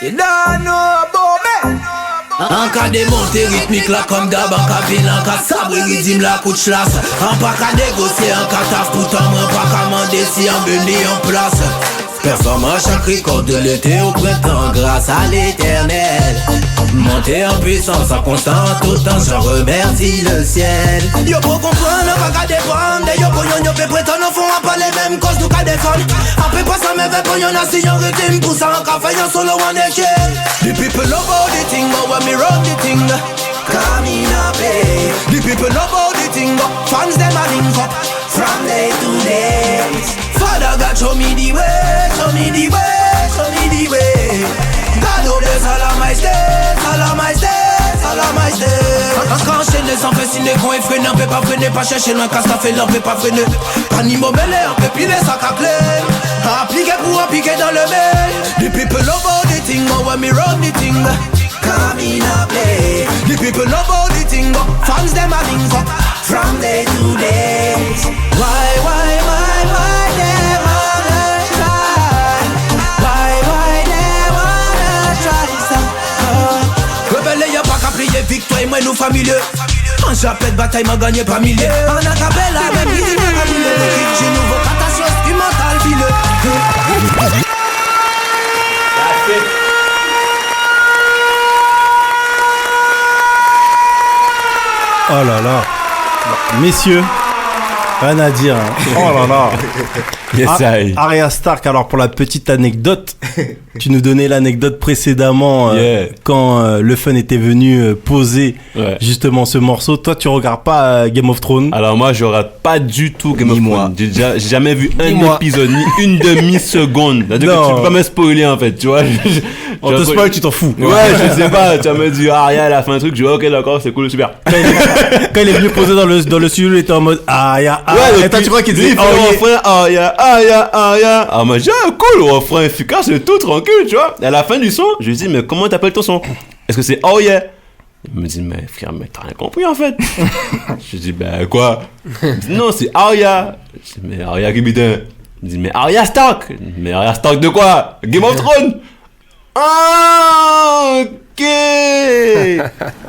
You don't know about me. En cas de montée rythmique là comme d'hab, en cas ville, en cas sabre, rythme la coup de chlasse. En pas qu'à négocier, en cas taf, pourtant moi pas qu'à mander si en venu en place. Performance chaque record de l'été au printemps grâce à l'éternel. Monter en puissance en constant tout le temps, je remercie le ciel. Yo pour comprendre, on va dépendre. Yo pour yon peut prétendre, on font pas les mêmes causes, nous qu'à défendre. On peut pas s'en mettre pour yon assis, yon rythme. Pour ça, on qu'à faire yon solo one échelle. The people love all the thing, but when me run the thing, come in a play. The people love all the thing, but fans them a link up from day to day. Father God show me the way, show me the way, show me the way. God oh bless all of my steps, all of my steps, all of my steps. Quand enchaîne les enfants, si les gros effrénés, on peut pas freiner, pas chercher loin, quand ça fait l'on peut pas freiner. Pas ni mobile, on peut piler ça qu'à clé. Appliquer pour appliquer dans le mail. The people love all the thing, but when me run the thing, come in a play. The people love all the thing, but fans them a link up from day to day. Why them wanna try? Why them wanna try ça? Rebelle y'a pas qu'à plier, victoire et moi nous familiers. En chapelle bataille m'a gagné pas milliers. En acapella même qui dit pas milliers. L'équipe chez nouveau catastrophe instrumentale ville. Oh là là. Messieurs, rien à dire. Hein. Oh là là. Yes, Arya Stark, alors pour la petite anecdote, tu nous donnais l'anecdote précédemment quand le Fun était venu poser justement ce morceau. Toi, tu regardes pas Game of Thrones? Alors moi, je regarde pas du tout Game of Thrones. J'ai jamais vu un épisode, ni une demi-seconde. C'est-à-dire que tu peux pas me spoiler en fait, tu vois. On te spoil, tu t'en fous. Ouais, je sais pas. Tu vas me dire, Arya, elle a fait un truc. Je dis, ok, d'accord, c'est cool, super. Quand il est venu poser dans le studio, il était en mode Arya. Ouais, et toi, tu crois qu'il disait Arya. Ah, moi, j'ai cool, le refrain efficace, c'est tout tranquille, tu vois. Et à la fin du son, je lui dis, mais comment t'appelles ton son? Est-ce que c'est oh yeah? Il me dit, mais frère, mais t'as rien compris en fait. Je dis, ben quoi? Il dit, non, c'est Arya. Je dis, mais Arya qui bidin? Il dit, mais Arya Stark. Mais Arya Stark de quoi? Game of Thrones. Ah, ok.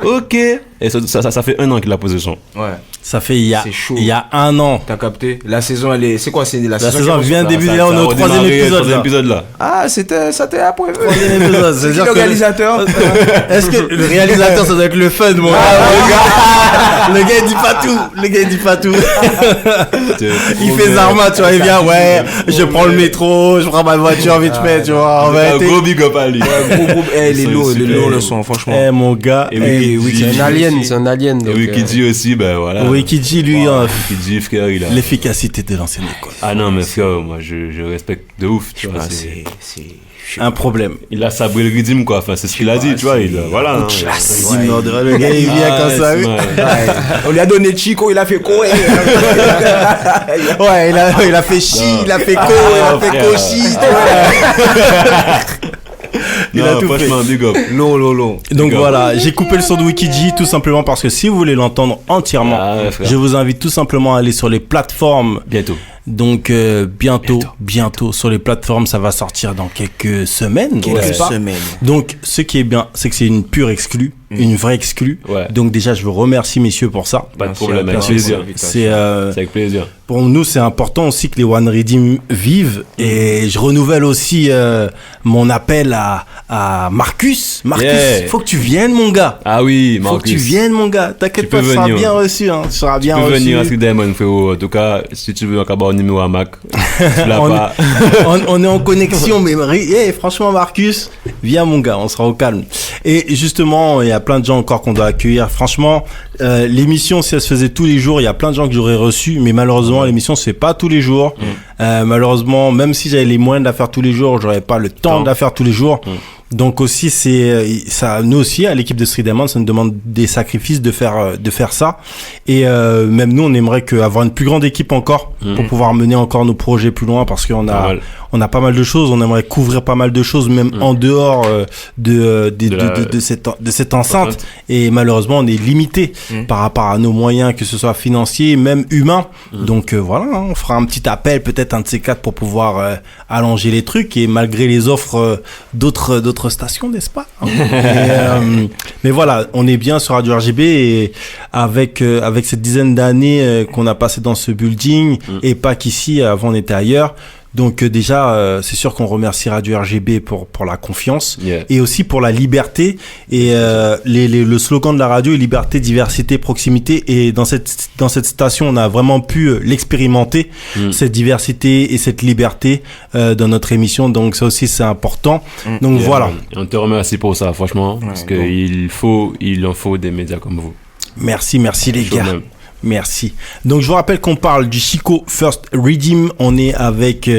Ok. Et ça fait 1 an qu'il a posé le son. Ouais. Ça fait il y a 1 an. T'as capté? La saison, elle est. C'est quoi? C'est la saison vient de débuter. Là, on est au 3e épisode là. Ah, ça t'est après. 3e épisode. C'est le réalisateur. Est-ce que le réalisateur, ça doit être le fun, mon gars? Le gars, il dit pas tout. Il fait Zarma, tu vois, il vient, ouais, je prends le métro, je prends ma voiture vite fait, tu vois. Un gros big up à lui. Il est lourd le son, franchement. Mon gars. C'est un alien. Et Wikidji aussi, ben voilà. Wikidji, lui, Wikidji, frère, il a l'efficacité de l'ancienne école. Ah non, mais frère, moi je respecte de ouf, tu vois. C'est un problème. Il a sabré le rythme, quoi. Enfin, c'est ce qu'il a dit, tu vois. Voilà. Le gars, il vient comme ça, oui. On lui a donné Chico, il a fait quoi? Ouais, il a fait chi, il a fait co, il a fait cochi. Il a tout franchement, big up. Long. Donc voilà, j'ai coupé le son de Wikidji tout simplement parce que si vous voulez l'entendre entièrement, je vous invite tout simplement à aller sur les plateformes. Bientôt. Donc bientôt sur les plateformes, ça va sortir dans quelques semaines. Donc ce qui est bien, c'est que c'est une pure exclue, une vraie exclue. Ouais. Donc déjà, je vous remercie messieurs pour ça. Pas de problème, avec plaisir. C'est avec plaisir. Pour nous, c'est important aussi que les One Redeem vivent et je renouvelle aussi mon appel à Marcus. Marcus, faut que tu viennes, mon gars. Ah oui, Marcus. Faut que tu viennes, mon gars. T'inquiète pas, tu seras bien reçu. Hein. Tu seras bien reçu. Tu peux venir à Street Diamond, frérot. En tout cas, si tu veux encore avoir un numéro à Mac, tu l'as pas. On est en connexion, mais franchement, Marcus, viens, mon gars, on sera au calme. Et justement, il y a plein de gens encore qu'on doit accueillir. Franchement, l'émission, si elle se faisait tous les jours, il y a plein de gens que j'aurais reçus, mais malheureusement, l'émission se fait pas tous les jours. Malheureusement, même si j'avais les moyens de la faire tous les jours, j'aurais pas le temps de la faire tous les jours. Donc aussi, c'est ça, nous aussi à l'équipe de Street Diamond, ça nous demande des sacrifices de faire ça. Et même nous, on aimerait avoir une plus grande équipe encore pour pouvoir mener encore nos projets plus loin, parce qu'on a pas mal de choses. On aimerait couvrir pas mal de choses, même en dehors de cette enceinte. Et malheureusement, on est limité par rapport à nos moyens, que ce soit financiers, même humains. Donc voilà, on fera un petit appel, peut-être un de ces 4 pour pouvoir allonger les trucs. Et malgré les offres d'autres stations, n'est-ce pas? Mais voilà, on est bien sur Radio RGB et avec cette dizaine d'années qu'on a passé dans ce building et pas qu'ici, avant on était ailleurs. Donc déjà, c'est sûr qu'on remercie Radio RGB pour la confiance et aussi pour la liberté. Et le slogan de la radio est liberté, diversité, proximité. Et dans cette station, on a vraiment pu l'expérimenter, cette diversité et cette liberté dans notre émission. Donc ça aussi, c'est important. Donc voilà. On te remercie pour ça, franchement, parce qu'il en faut des médias comme vous. Merci les gars. Merci. Donc je vous rappelle qu'on parle du Chico First Redeem. On est avec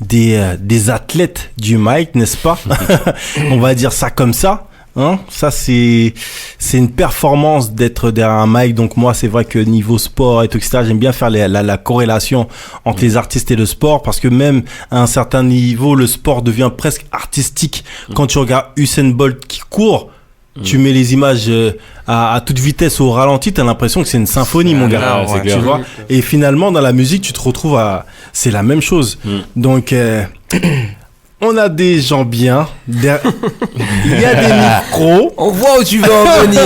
des athlètes du mic, n'est-ce pas? On va dire ça comme ça. Hein? Ça c'est une performance d'être derrière un mic. Donc moi c'est vrai que niveau sport et tout, etc., j'aime bien faire la corrélation entre les artistes et le sport, parce que même à un certain niveau le sport devient presque artistique. Quand tu regardes Usain Bolt qui court, tu mets les images à toute vitesse au ralenti, t'as l'impression que c'est une symphonie, mon gars. Tu vois. Et finalement, dans la musique, tu te retrouves c'est la même chose. Donc, on a des gens bien. Il y a des micros. On voit où tu veux en venir.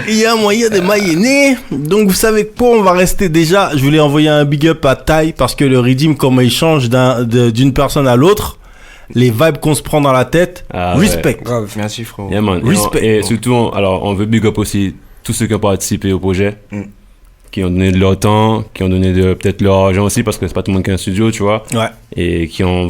Il y a moyen de maïner. Donc, vous savez quoi, on va rester déjà. Je voulais envoyer un big up à Tai, parce que le Redeem, comment il change d'une personne à l'autre. Les vibes qu'on se prend dans la tête, respect. Grave, merci frérot. Yeah, man. Respect. Et surtout, on veut big up aussi tous ceux qui ont participé au projet, qui ont donné de leur temps, qui ont donné peut-être leur argent aussi, parce que c'est pas tout le monde qui a un studio, tu vois. Ouais. Et qui ont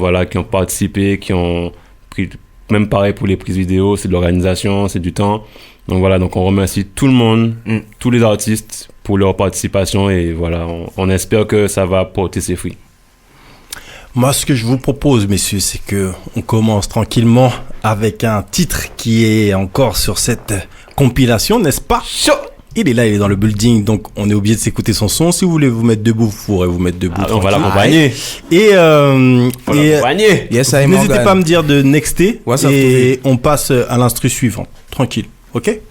participé, qui ont pris, même pareil pour les prises vidéo, c'est de l'organisation, c'est du temps. Donc voilà, donc on remercie tout le monde, tous les artistes pour leur participation, et voilà, on espère que ça va porter ses fruits. Moi, ce que je vous propose, messieurs, c'est que on commence tranquillement avec un titre qui est encore sur cette compilation, n'est-ce pas? Il est là, il est dans le building, donc on est obligé de s'écouter son son. Si vous voulez vous mettre debout, vous pourrez vous mettre debout. On va l'accompagner. Et yes, n'hésitez pas à me dire de nexter et on passe à l'instru suivant. Tranquille, ok?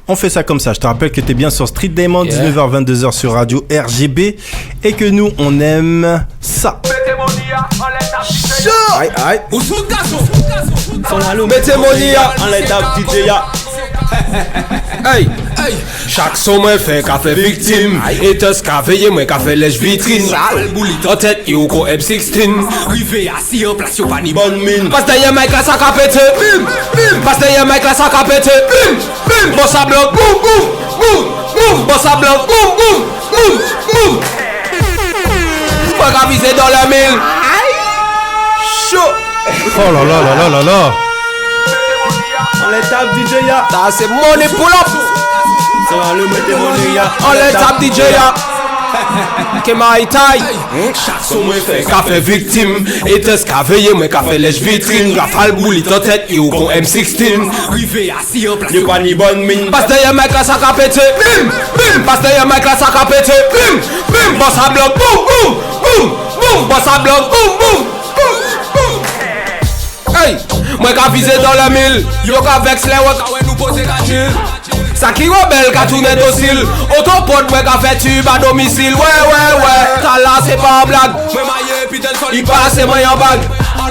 On fait ça comme ça. Je te rappelle que tu es bien sur Street Diamond, 19h, 22h sur Radio RGB, et que nous, on aime ça. Aïe, aïe. Mettez mon nia, on l'étape DJ ya. Hey, hey. Chaque son moi fait qu'a fait victime. Et tout ce qu'a veillé moi qu'a fait lèche vitrine. Boulit en tête et au co M16. Rivé assis en place yo pas ni bonne mine. Passe derrière Mike là ça qu'a pété. Bim, bim. Passe derrière Mike là ça qu'a pété. Bim, bim. Boss à bloc. Boum, boum, boum, boum. Boss à bloc. Boum, boum, boum, boum. Moi qu'a visé dans la mille. Chaud. Oh là là là là là là. On les tape DJ ya. Ça c'est money pull up. Ça va le mettre money ya. On les tape DJ ya. Kema Itai. Chaque son moi fait qu'a fait victime. Et tout ce qu'a veillé moi qu'a fait lèche vitrine. Rafale boulit en tête et au con M16. Rivé assis en place. Y'a pas ni bonne mine. Passe derrière mec là ça qu'a pété. Bim, bim. Passe derrière mec là ça qu'a pété. Bim, bim. Boss à bloc. Boum, boum, boum, boum. Boss à bloc. Boum, boum, boum, boum. Hey, moi qu'a visé dans la mille. Yo qu'a vex les ouais nous poser gâchil. Ça qui rebelle qu'a tourné docile. Autopod moi qu'a fait tube à domicile. Ouais. T'as là c'est pas en blague. Moi maillé putain de sol. Il passe moi en bague.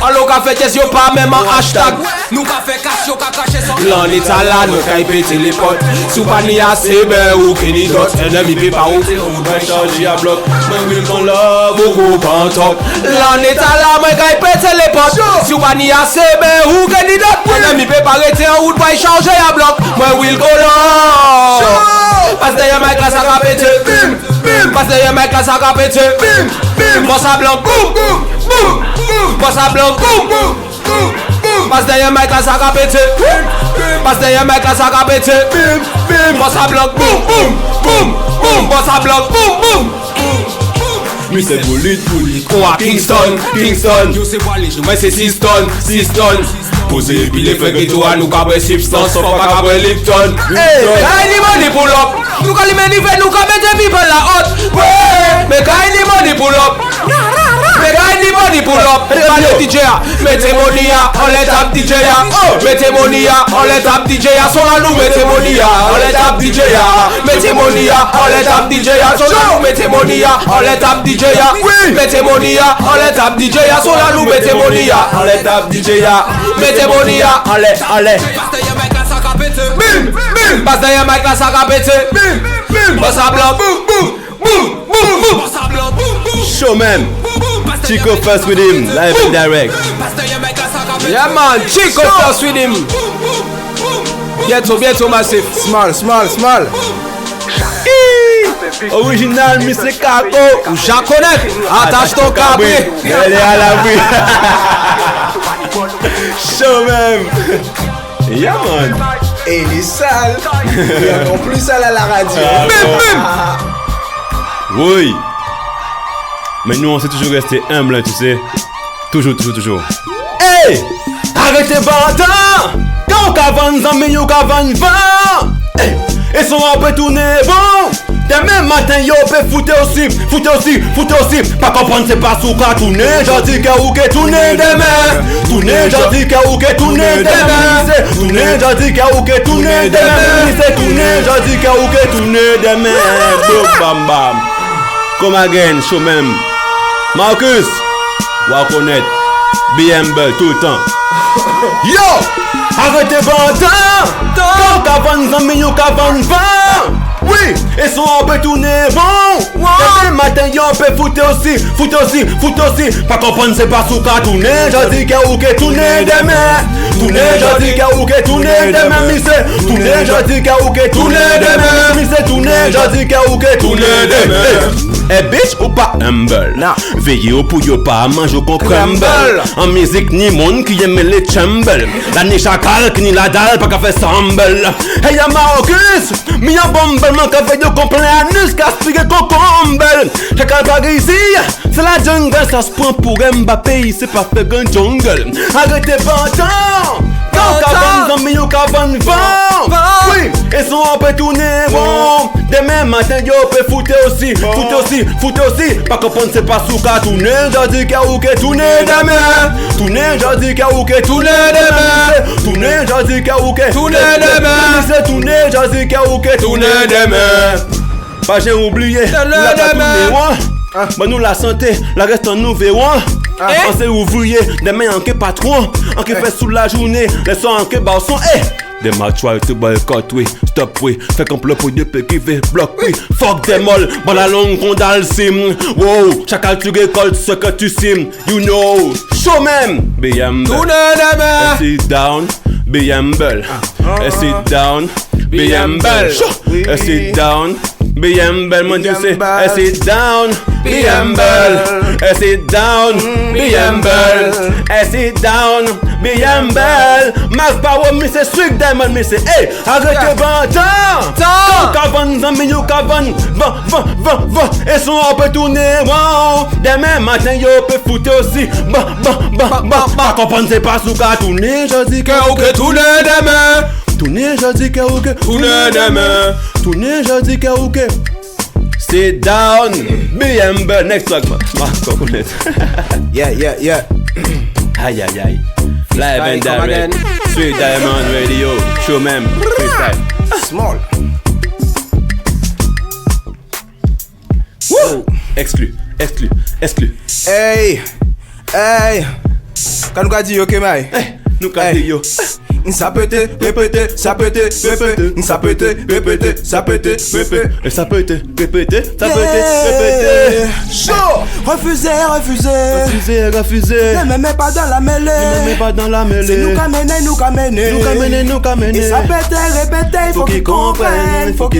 Alors qu'a fait yes yo pas même en hashtag. Nous qu'a fait cash yo qu'a caché son. L'en état là nous qu'a pété les potes. Sous pas ni assez ben ou qu'ni d'autre. Ennemi peut pas ou ben charger à bloc. Moi will qu'on love ou groupe en top. L'en état là moi qu'a pété les potes. Sous pas ni assez ben ou qu'ni d'autre. Ennemi peut pas arrêter en route pas charger à bloc. Moi will qu'on love. Passe derrière mec là ça qu'a pété. Bim, bim. Passe derrière mec là ça qu'a pété. Bim, bim. Boss à blanc. Boum, boum, boum. Boss à blanc. Boum, boum, boum. Passe derrière mec là ça qu'a pété. Passe derrière mec là ça qu'a pété. Bim, bim. Boss à blanc. Boum, boum, boum, boum. Boss à blanc. Boum, boum. Mi c'est boulit. Ou à Kingston. Yo c'est voilé, je mets c'est 6 tonnes. Posé puis les feux qui toi nous cabre substance, on pas cabre Lipton. Hey, quand il money pull up, nous quand il manifeste, nous quand mettre people la haute. Ouais, mais quand il money pull up, mais quand il money pull up, pas le DJ, mettez monia, on les tape DJ, mettez monia, on les tape DJ, sur la nous mettez monia, on les tape DJ, mettez monia, on les tape DJ, sur la nous mettez monia, on les tape DJ, mettez monia, on les tape DJ, sur la nous mettez monia, on les tape DJ, mettez monia, allez. Bim, bim. Passe derrière Mike là ça qu'a pété. Bim, bim. Boss à blanc. Boum, boum, boum, boum. Boss à blanc. Boum, boum. Show man. Chico first with him, live and direct. Yeah man, Chico first with him. Bientôt massif. Small. Original Mr. Kako. Ou Jaconet. Attache ton câble. Elle est à l'abri. Show même. Yeah man. Et il est sale. Il est encore plus sale à la radio. Oui. Mais nous on s'est toujours resté humble, tu sais. Toujours. Hey! Arrêtez bandant! Quand on 20 ans, mais yo qu'à 20 ans! Hey! Et son on peut tourner bon! Demain matin, yo peut foutre aussi. Pas comprendre, c'est pas sous qu'à tourner. J'en dis qu'à ou que tourner demain. J'en dis qu'à ou que tourner demain. J'en dis qu'à ou que tourner demain. J'en dis qu'à ou que tourner demain. Bam bam. Come again, show même. Marcus, wa connaître. Be humble tout le temps. Yo! Arrêtez bandant! Quand t'as 20 ans, mais yo qu'à 20 ans! Oui! Et son on peut tourner bon! Demain matin, yo peut foutre aussi. Pas comprendre, c'est pas sous qu'à tourner. J'en dis qu'à ou que tourner demain. J'en dis qu'à ou que tourner demain. Missé, tourner, j'en dis qu'à ou que tourner demain. Missé, tourner, j'en dis qu'à ou que tourner demain. Eh bitch ou pas humble? Veillez au pour yo pas manger au crumble. En musique ni monde qui aime les chumble. La ni chacal qui ni la dalle pas qu'à faire semble. Hey y'a Marcus, mi y'a bombe man qu'à faire yo comprendre anus qu'aspire concomble. Chacal par ici, c'est la jungle, ça se prend pour Mbappé, c'est pas fait qu'un jungle. Arrêtez bandant, quand t'as 20 ans mais yo qu'à 20 ans. Oui, et son on peut tourner bon. Demain matin yo peut foutre aussi. Pas comprendre c'est pas sous qu'à tourner. J'en dis qu'à ou que tourner demain. J'en dis qu'à ou que tourner demain. J'en dis qu'à ou que tourner demain. C'est tourner, j'en dis qu'à ou que tourner demain. Pas j'ai oublié, la pas tourner. Bah nous la santé, la reste en nous verrons. On s'est ouvrier, demain en que patron. En que fait sous la journée, les soirs en que barçon. Them a try to boycott we, stop we. Fait complot pour deux peu qui veut bloc we. Fuck them all, bon la longue qu'on dans sim. Wow, chacal tu récoltes ce que tu sim. You know, show même. Be humble. Sit down, be humble. Sit down, be humble. Sit down. Be humble, mon Dieu, c'est sit down, be humble, sit down, be humble, sit down, be humble. Max Power, me c'est Street Diamond, me c'est hey, arrêtez tant, cavane, zami, you cavane, va, et son on peut tourner, wow. Demain matin, yo peut foutre aussi, ba, comprendre c'est pas sous qu'à tourner, je dis que ok, tourner demain. Tournez, je dis que ok. Tournez demain. Tournez, je dis que ok. Sit down. Be humble. Next track, man. Yeah. Aïe. Live and direct. Street Diamond Radio. Show même. Freestyle. Small. Woo. Exclu. Hey. Quand nous a dit ok, mai. Nous qu'a dit yo. Ça peut être répété, ça peut être répété, ça peut être répété, ça peut être répété, et ça peut être répété, ça peut être répété. Chaud. Refusé. Ne me mets pas dans la mêlée. C'est nous qu'a mené. Et ça peut être répété, faut qu'ils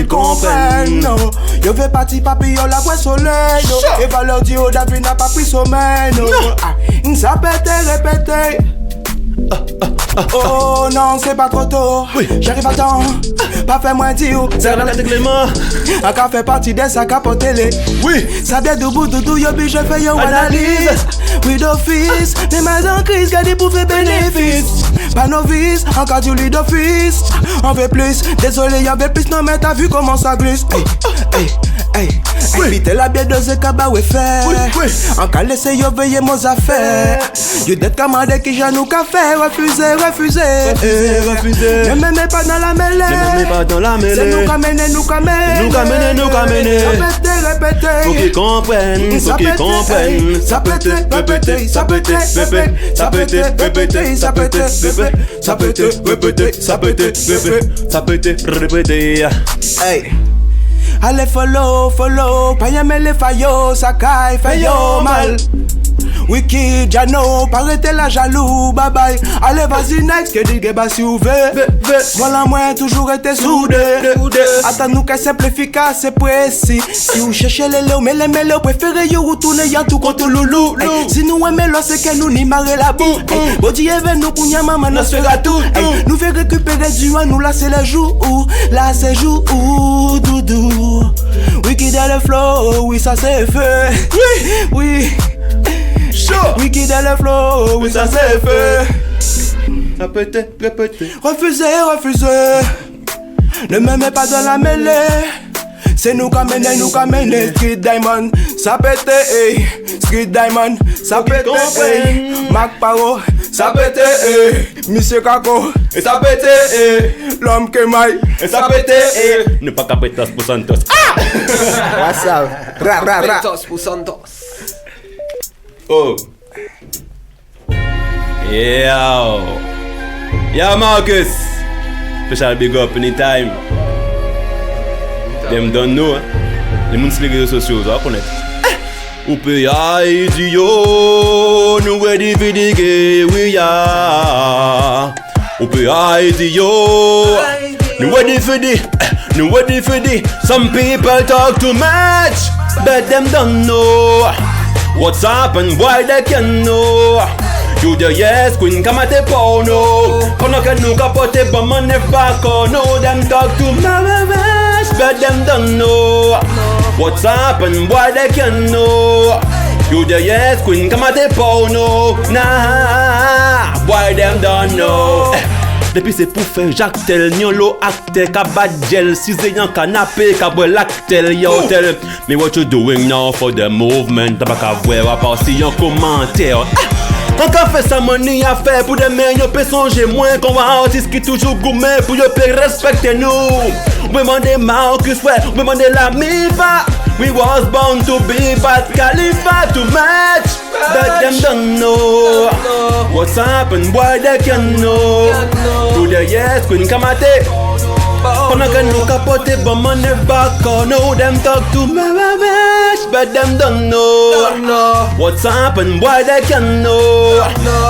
comprennent. Non, yo fait partie papi, yo la voix soleil. Et va leur dire, David n'a pas pris sommeil. Ça peut être répété. Oh non, c'est pas trop tôt. Oui. J'arrive à temps. Pas fait moins dire. C'est la lettre Clément. Un cas fait partie des sacs à télé. Oui. Ça vient de bout doudou, yo bi je fais yo analyse. Oui d'office, mais ma en crise, gardez pour faire bénéfice. Pas novice, en cas du lit d'office. On veut plus, désolé y'en veut plus, non mais t'as vu comment ça glisse. Hey. Vite la bière de ce cabas ouais fait. Oui. En cas laissez yo veiller nos affaires. Yo d'être commandé qui j'en nous café. Refusé. Ne me mets pas dans la mêlée. C'est nous qu'a mené. Répété. Faut qu'ils comprennent. Ça peut être répété. Hey. Allez follow, pas y'a les faillots, ça caille, fait yo mal. Wicked, Jano, parete la jaloux, bye bye. Allez vas-y next, que dit que si ouvert. Voilà moi toujours été soudé. Attends-nous qu'à simple, efficace et précis. Si vous cherchez les lots, mais les mélos, préférez you retourner y'a tout contre loulou. Si nous aimons l'os, c'est que nous n'y marrer la boue. Body even nous pour y'a maman, nous fera tout. Nous fait récupérer du joint, nous là c'est le jour. Là c'est jour, doudou. Wicked à le flow, oui ça c'est fait. Oui. Wicked à le flow, oui ça c'est fait. Ça peut être répété. Refusé. Ne me mets pas dans la mêlée. C'est nous qu'a mené, Street Diamond, ça pète, Street Diamond, ça pète, Mac Paro, ça pète, Monsieur Kako, et ça pète, l'homme que maille, et ça pète, ne pas capetas pour Santos. What's up? Capetas pour Santos. Oh. Yeah, Marcus. Special big up anytime. Them don't know. Les gens sur les réseaux sociaux, vous connaissez. Ou peut y aller, yo. Nous ready for the game, we are. Ou peut y aller, yo. Nous ready for the. Some people talk too much, but them don't know what's happened, why they can know. You the yes queen, come at the porno. Kono que nous capote, but man never go. No, them talk too much, but them don't know what's happened, why they can know. You the yes queen, come at the porno. Nah, why them don't know. Depuis c'est pour faire Jacques tel, Nyolo acte, Kabadjel, si c'est un canapé, Kabel actel, yo tel. Me what you doing now for the movement? T'as pas qu'à voir à part si un commentaire. On ka fait sa money à faire pour demain, yo peut songer moins qu'on va artiste qui toujours gourmet pour yo peut respecter nous. On peut demander Marcus, ouais, on peut demander la Mifa. We was born to be bad Khalifa to match, but them don't know what's happened, boy they can know. To the yes, Queen Kamate. Pendant que nous capoter, but man never call. No, them talk to me, but them don't know what's happened, boy they can know.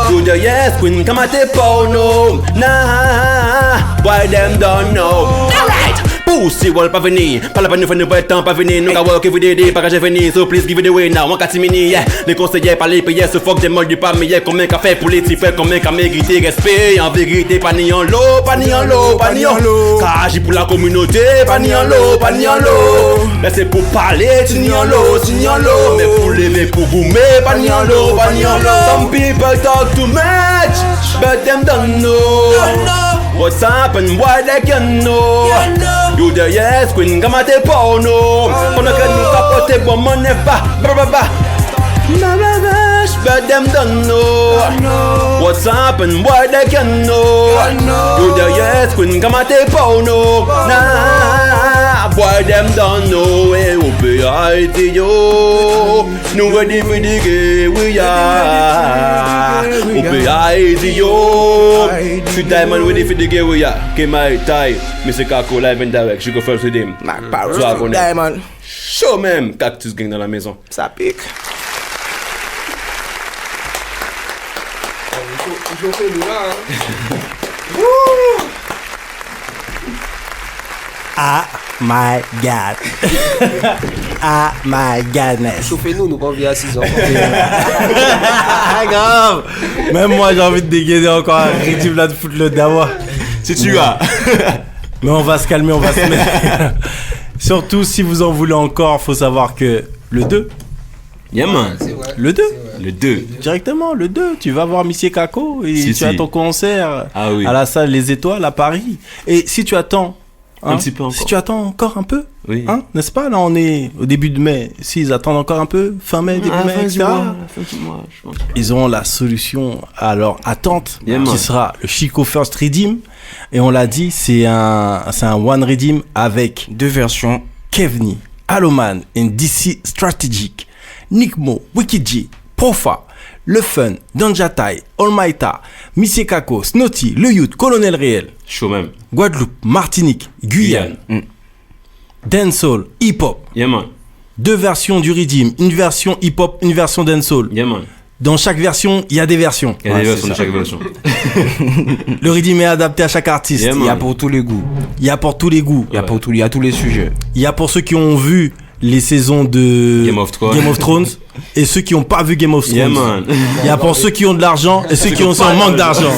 To the yes, Queen Kamate, no, nah, boy them don't know. Alright. Pussy wall pas venir, pas la peine de faire nous pas temps pas venir. Nous qu'à work every day, pas qu'à j'ai venir. So please give it away now, on qu'à timini, yeah. Les conseillers pas les payer, ce fuck des molles du pas meilleur. Combien qu'à faire pour les petits frères, combien qu'à mériter respect. En vérité, pas ni en l'eau, pas ni en l'eau, pas ni en l'eau. Car j'y pour la communauté, pas ni en l'eau, pas ni en l'eau. Mais c'est pour parler, tu ni en l'eau, tu ni en l'eau. Mais pour lever, pour goumer, pas ni en l'eau, pas ni en l'eau. Some people talk too much, but them don't know what's happened, why they can know. You the yes, Queen Kamate porno. On a que nous capoter, bon mon n'est pas. But them don't know what's happened, why they can know. You the yes, Queen Kamate porno. Nah, boy them don't know. Eh, on peut arrêter yo. Nous ready for the game, we are. On peut arrêter yo. Street Diamond ready for the game, we are. Kemai Tai, Mr. Kako live and direct. Je go first with him. Mac Power, Street Diamond. Show même Cactus Gang dans la maison. Ça pique. Ah my god. Ah my godness. Chauffez-nous, nous vient à 6 ans. Grave. Même moi j'ai envie de dégainer encore un rythme là de foutre le dawa. Si tu as. Mais on va se calmer, on va se mettre. Surtout si vous en voulez encore, faut savoir que le 2. Yeah man. Le 2. Le 2. Directement, le 2. Tu vas voir Monsieur Kako et tu as ton concert à la salle Les Étoiles à Paris. Et si tu attends, un petit peu encore. Si tu attends encore un peu, oui. N'est-ce pas? Là, on est au début de mai. S'ils attendent encore un peu, fin mai, début mai, etc. Ils auront la solution à leur attente, qui sera le Chico First Redeem. Et on l'a dit, c'est un One Redeem avec 2 versions. Kevni, Alloman et DC Strategic, Nickmo, Wicked G, Profa, Le Fun, Danjatai, Almaita, Missy Kako, Snotty, Le Youth, Colonel Réel, Chaud même, Guadeloupe, Martinique, Guyane, Dancehall, Hip Hop. Yeah man. 2 versions du Redeem, une version Hip Hop, une version Dancehall. Yeah man. Dans chaque version, il y a des versions. Il y a des versions de chaque version. Le Redeem est adapté à chaque artiste. Il y a pour tous les goûts. Il y a pour tous les goûts. Il y a pour il y a tous les sujets. Il y a pour ceux qui ont vu les saisons de Game of Thrones et ceux qui n'ont pas vu Game of Thrones. Yeah, man. Il y a pour ceux qui ont de l'argent et ceux qui ont en manque d'argent.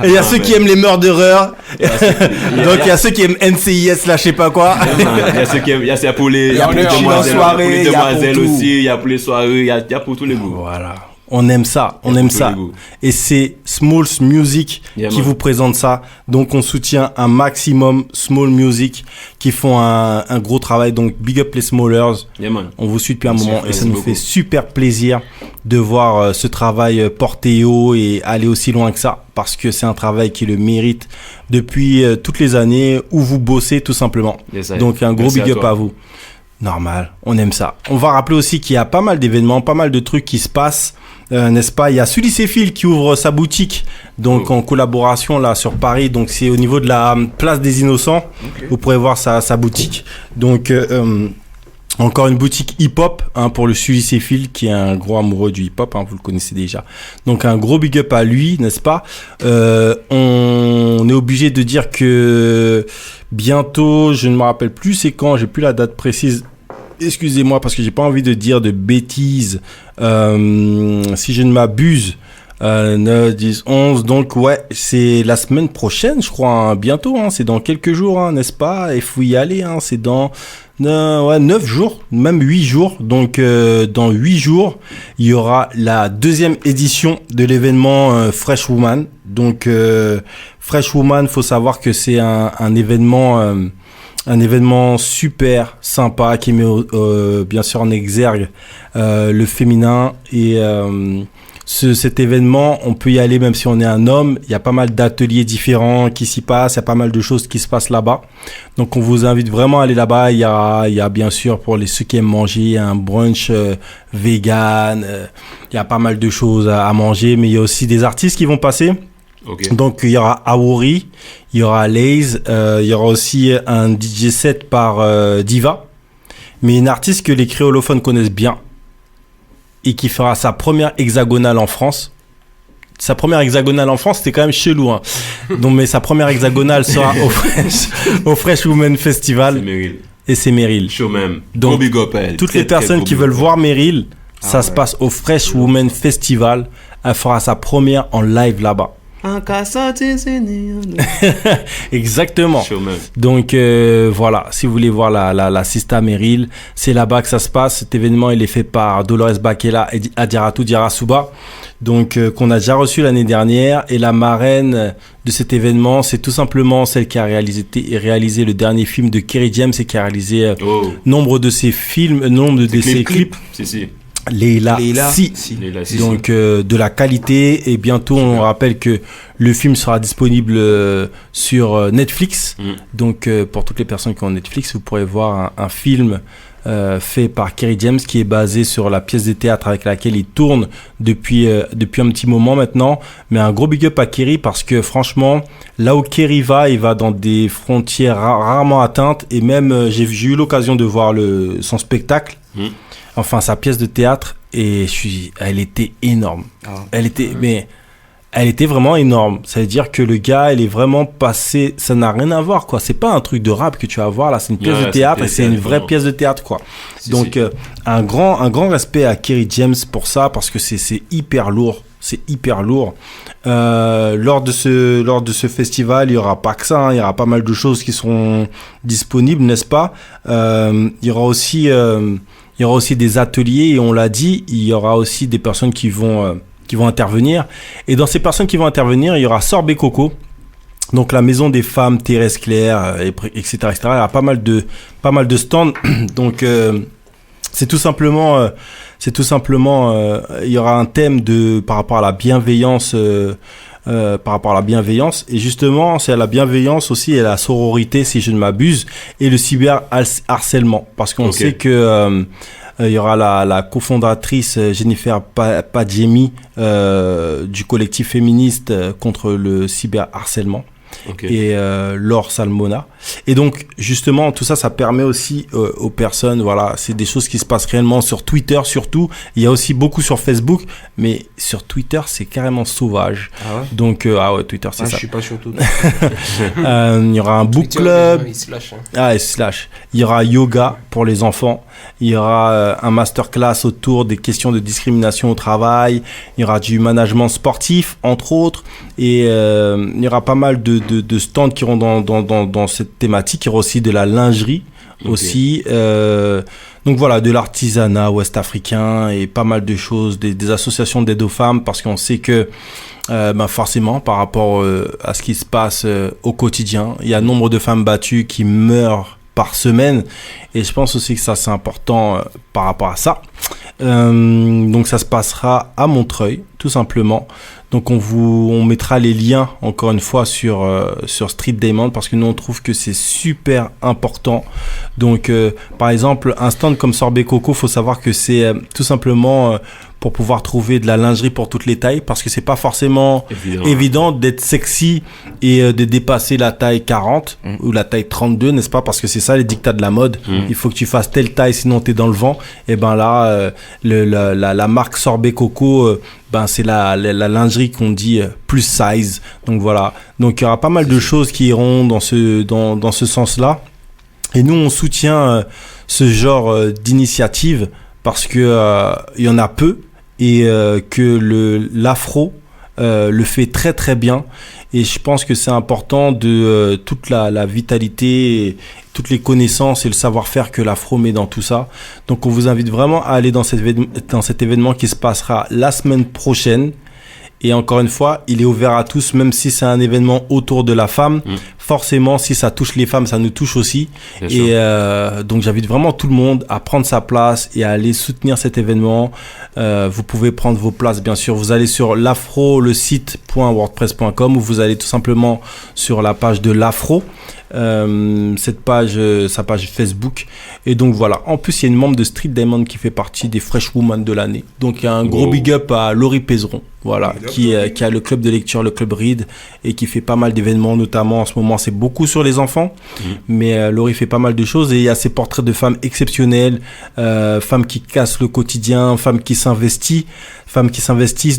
Et il y a ceux qui aiment les murderers. Donc il y a ceux qui aiment NCIS là, je sais pas quoi. Il y a ceux qui aiment, il y a pour les demoiselles aussi, il y a pour les soirées, il y a pour tous les goûts. Voilà. On aime ça, on aime ça. Et c'est Smalls Music qui vous présente ça. Donc on soutient un maximum Small Music qui font un gros travail. Donc big up les Smallers. On vous suit depuis un moment et ça nous fait super plaisir de voir ce travail porter haut et aller aussi loin que ça. Parce que c'est un travail qui le mérite depuis toutes les années où vous bossez tout simplement. Donc un gros big up à vous. Normal, on aime ça. On va rappeler aussi qu'il y a pas mal d'événements, pas mal de trucs qui se passent, n'est-ce pas? Il y a Sully Céphile qui ouvre sa boutique, donc en collaboration là sur Paris. Donc c'est au niveau de la place des Innocents. Vous pourrez voir sa boutique. Donc encore une boutique hip-hop pour le Sully Céphile qui est un gros amoureux du hip-hop, vous le connaissez déjà. Donc un gros big up à lui, n'est-ce pas? On est obligé de dire que bientôt, je ne me rappelle plus c'est quand, j'ai plus la date précise. Excusez-moi parce que j'ai pas envie de dire de bêtises. Si je ne m'abuse, 9, 10, 11. Donc ouais, c'est la semaine prochaine, je crois. Bientôt, c'est dans quelques jours, n'est-ce pas? Il faut y aller. C'est dans 9 jours, même 8 jours. Donc dans 8 jours, il y aura la 2e édition de l'événement Fresh Woman. Donc Fresh Woman, faut savoir que c'est un événement super sympa qui met bien sûr en exergue le féminin et cet événement, on peut y aller même si on est un homme. Il y a pas mal d'ateliers différents qui s'y passent. Il y a pas mal de choses qui se passent là-bas. Donc, on vous invite vraiment à aller là-bas. Il y a bien sûr, pour ceux qui aiment manger, un brunch vegan. Il y a pas mal de choses à manger. Mais il y a aussi des artistes qui vont passer. Okay. Donc, il y aura Awori, il y aura Laze, il y aura aussi un DJ set par Diva. Mais une artiste que les créolophones connaissent bien. Et qui fera sa première hexagonale en France. Sa première hexagonale en France, c'était quand même chelou. Hein. Donc, mais sa première hexagonale sera au Fresh Women Festival. C'est Meryl. Et c'est Meryl. Show même. Donc, toutes les personnes qui veulent voir Meryl, ça se passe au Fresh Women Festival. Elle fera sa première en live là-bas. Exactement. Donc voilà, si vous voulez voir la Sista Meryl, c'est là-bas que ça se passe. Cet événement, il est fait par Dolores Bakela et Adiratu Diarasuba, donc qu'on a déjà reçu l'année dernière. Et la marraine de cet événement, c'est tout simplement celle qui a réalisé le dernier film de Kerry James et qui a réalisé nombre de ses films, nombre de ses clips. Si. Leila Si. Donc de la qualité, et bientôt on rappelle que le film sera disponible sur Netflix. Donc pour toutes les personnes qui ont Netflix, vous pourrez voir un film fait par Kerry James qui est basé sur la pièce de théâtre avec laquelle il tourne depuis un petit moment maintenant. Mais un gros big up à Kerry parce que franchement, là où Kerry va, il va dans des frontières rarement atteintes. Et même j'ai eu l'occasion de voir son spectacle. Enfin, sa pièce de théâtre, et elle était énorme. Elle était vraiment énorme. Ça veut dire que le gars, il est vraiment passé. Ça n'a rien à voir, quoi. C'est pas un truc de rap que tu vas voir là. C'est une pièce de théâtre et c'est une vraie pièce de théâtre, quoi. Donc, un grand respect à Kerry James pour ça parce que c'est hyper lourd. C'est hyper lourd. Lors de ce festival, il y aura pas que ça. Il y aura pas mal de choses qui seront disponibles, n'est-ce pas? Il y aura aussi des ateliers et on l'a dit, il y aura aussi des personnes qui vont intervenir. Et dans ces personnes qui vont intervenir, il y aura Sorbet Coco, donc la maison des femmes, Thérèse Claire, etc., etc. Il y aura pas mal de stands. Donc c'est tout simplement, il y aura un thème par rapport à la bienveillance. Et justement c'est la bienveillance aussi et la sororité si je ne m'abuse et le cyberharcèlement parce qu'on sait que il y aura la cofondatrice Jennifer Padjemi du collectif féministe contre le cyberharcèlement. Et Laure Salmona. Et donc justement tout ça permet aussi aux personnes, voilà, c'est des choses qui se passent réellement sur Twitter surtout. Il y a aussi beaucoup sur Facebook, mais sur Twitter c'est carrément sauvage. Donc Twitter c'est ça. Je suis pas sur tout. Il y aura un book club. Il slash. Il y aura yoga pour les enfants. Il y aura un masterclass autour des questions de discrimination au travail. Il y aura du management sportif entre autres. Et il y aura pas mal de stands qui iront dans cette thématique. Il y aura aussi de la lingerie aussi. Donc voilà, de l'artisanat ouest-africain et pas mal de choses, des associations d'aide aux femmes parce qu'on sait que forcément par rapport à ce qui se passe au quotidien, il y a nombre de femmes battues qui meurent par semaine et je pense aussi que ça c'est important par rapport à ça. Donc ça se passera à Montreuil tout simplement. Donc on mettra les liens encore une fois sur Street Diamond parce que nous on trouve que c'est super important. Donc par exemple un stand comme Sorbet Coco, faut savoir que c'est tout simplement pour pouvoir trouver de la lingerie pour toutes les tailles parce que c'est pas forcément évident d'être sexy et de dépasser la taille 40 ou la taille 32, n'est-ce pas, parce que c'est ça les dictats de la mode. Il faut que tu fasses telle taille sinon t'es dans le vent. Et ben là la marque Sorbet Coco c'est la lingerie qu'on dit plus size. Donc voilà. Donc il y aura pas mal de choses qui iront dans ce sens-là. Et nous on soutient ce genre d'initiative parce que il y en a peu et que l'afro le fait très très bien. Et je pense que c'est important de toute la vitalité, et toutes les connaissances et le savoir-faire que l'afro met dans tout ça. Donc on vous invite vraiment à aller dans cet événement qui se passera la semaine prochaine. Et encore une fois, il est ouvert à tous, même si c'est un événement autour de la femme. forcément, si ça touche les femmes, ça nous touche aussi. Bien Et sûr. donc, j'invite vraiment tout le monde à prendre sa place et à aller soutenir cet événement. Vous pouvez prendre vos places, bien sûr. Vous allez sur l'Afro, le site.wordpress.com, ou vous allez tout simplement sur la page de l'Afro. Cette page, sa page Facebook. Et donc voilà. En plus, il y a une membre de Street Diamond qui fait partie des Fresh Women de l'année. Donc, il y a un gros big up à Laurie Pézeron. Voilà, qui a le club de lecture, le club Read, et qui fait pas mal d'événements, notamment en ce moment, c'est beaucoup sur les enfants, mais Laurie fait pas mal de choses, et il y a ces portraits de femmes exceptionnelles, femmes qui cassent le quotidien, femmes qui s'investissent,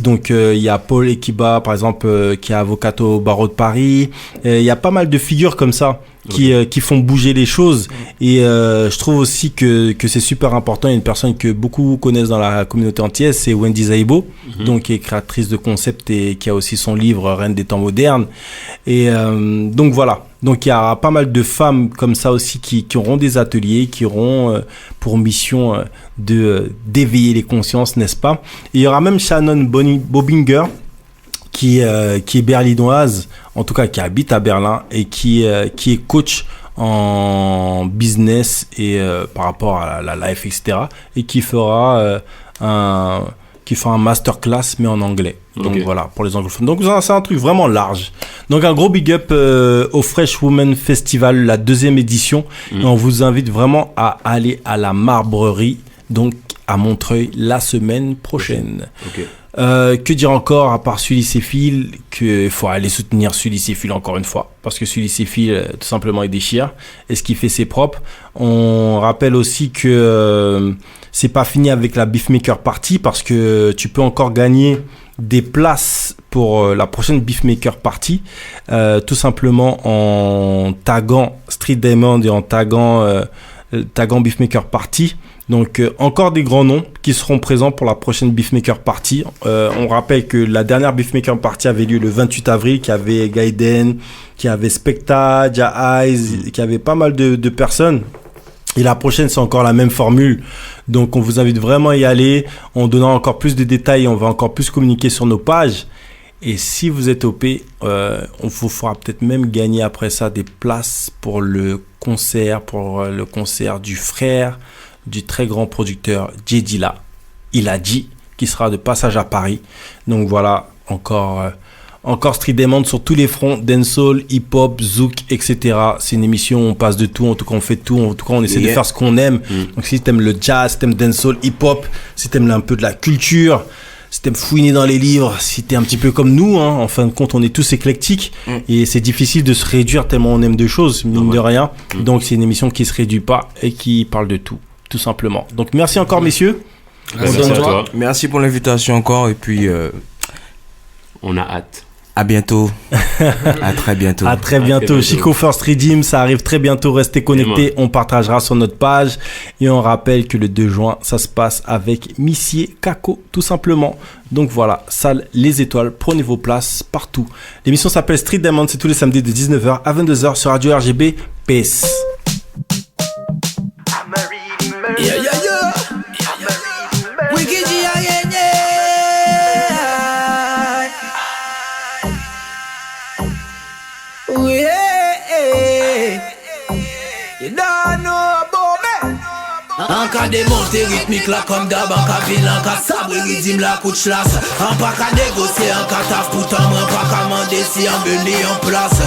donc il y a Paul Ekiba, par exemple, qui est avocate au barreau de Paris, il y a pas mal de figures comme ça, qui font bouger les choses, et je trouve aussi que c'est super important. Il y a une personne que beaucoup connaissent dans la communauté antillaise, c'est Wendy Zaibo, donc qui est créatrice de concept et qui a aussi son livre Reine des temps modernes, et donc voilà. Donc il y a pas mal de femmes comme ça aussi qui auront des ateliers, qui auront pour mission d'éveiller les consciences, n'est-ce pas? Et il y aura même Shannon Bobinger, qui est berlinoise, en tout cas qui habite à Berlin, et qui est coach en business et par rapport à la life, etc. Et qui fera un masterclass, mais en anglais. Donc voilà, pour les anglophones. Donc c'est un truc vraiment large. Donc un gros big up au Fresh Women Festival, la 2e édition. Et on vous invite vraiment à aller à la Marbrerie, donc à Montreuil, la semaine prochaine. Que dire encore, à part Sully Céphile, qu'il faut aller soutenir Sully Céphile encore une fois, parce que Sully Céphile, tout simplement, il déchire, et ce qu'il fait, c'est propre. On rappelle aussi que c'est pas fini avec la Beefmaker Party, parce que tu peux encore gagner des places pour la prochaine Beefmaker Party, tout simplement en taguant Street Diamond et en taguant Beefmaker Party. Donc encore des grands noms qui seront présents pour la prochaine Beefmaker Party. On rappelle que la dernière Beefmaker Party avait lieu le 28 avril, qui avait Gaiden, qui avait Specta, Ja Eyes, qui avait pas mal de personnes. Et la prochaine, c'est encore la même formule. Donc on vous invite vraiment à y aller. En donnant encore plus de détails, on va encore plus communiquer sur nos pages. Et si vous êtes OP, on vous fera peut-être même gagner après ça des places pour le concert du frère du très grand producteur Jedila, il a dit, qui sera de passage à Paris. Donc voilà, encore Street Diamond sur tous les fronts, dancehall, hip-hop, zouk, etc. C'est une émission où on passe de tout, en tout cas on fait tout, en tout cas on essaie de faire ce qu'on aime. Donc si t'aimes le jazz, si t'aimes dancehall, hip-hop, si t'aimes un peu de la culture, si t'aimes fouiner dans les livres, si t'es un petit peu comme nous, hein, en fin de compte on est tous éclectiques, et c'est difficile de se réduire tellement on aime de choses, mine de rien. Donc c'est une émission qui se réduit pas et qui parle de tout simplement. Donc merci encore messieurs. Merci à toi. Merci pour l'invitation encore, et puis on a hâte. À bientôt. À très bientôt. À très bientôt. Chico First Redeem, ça arrive très bientôt. Restez connectés. On partagera sur notre page. Et on rappelle que le 2 juin, ça se passe avec Missier Kako, tout simplement. Donc voilà, salle Les Étoiles. Prenez vos places partout. L'émission s'appelle Street Diamond. C'est tous les samedis de 19h à 22h sur Radio RGB. Peace. Yeah, yeah, yeah. Wicked G, yeah, yeah. Yeah. You don't know about me. En cas de montée rythmique là comme d'hab, en cas ville, en cas sabre rythme la coup de chlasse. En pas qu'à négocier, en cas taf pourtant moi pas qu'à mander si en venu en place.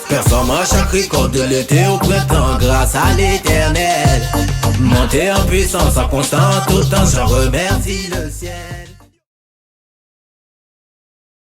Performance chaque record de l'été au printemps grâce à l'éternel. Monter en puissance en constant, tout le temps je remercie le ciel.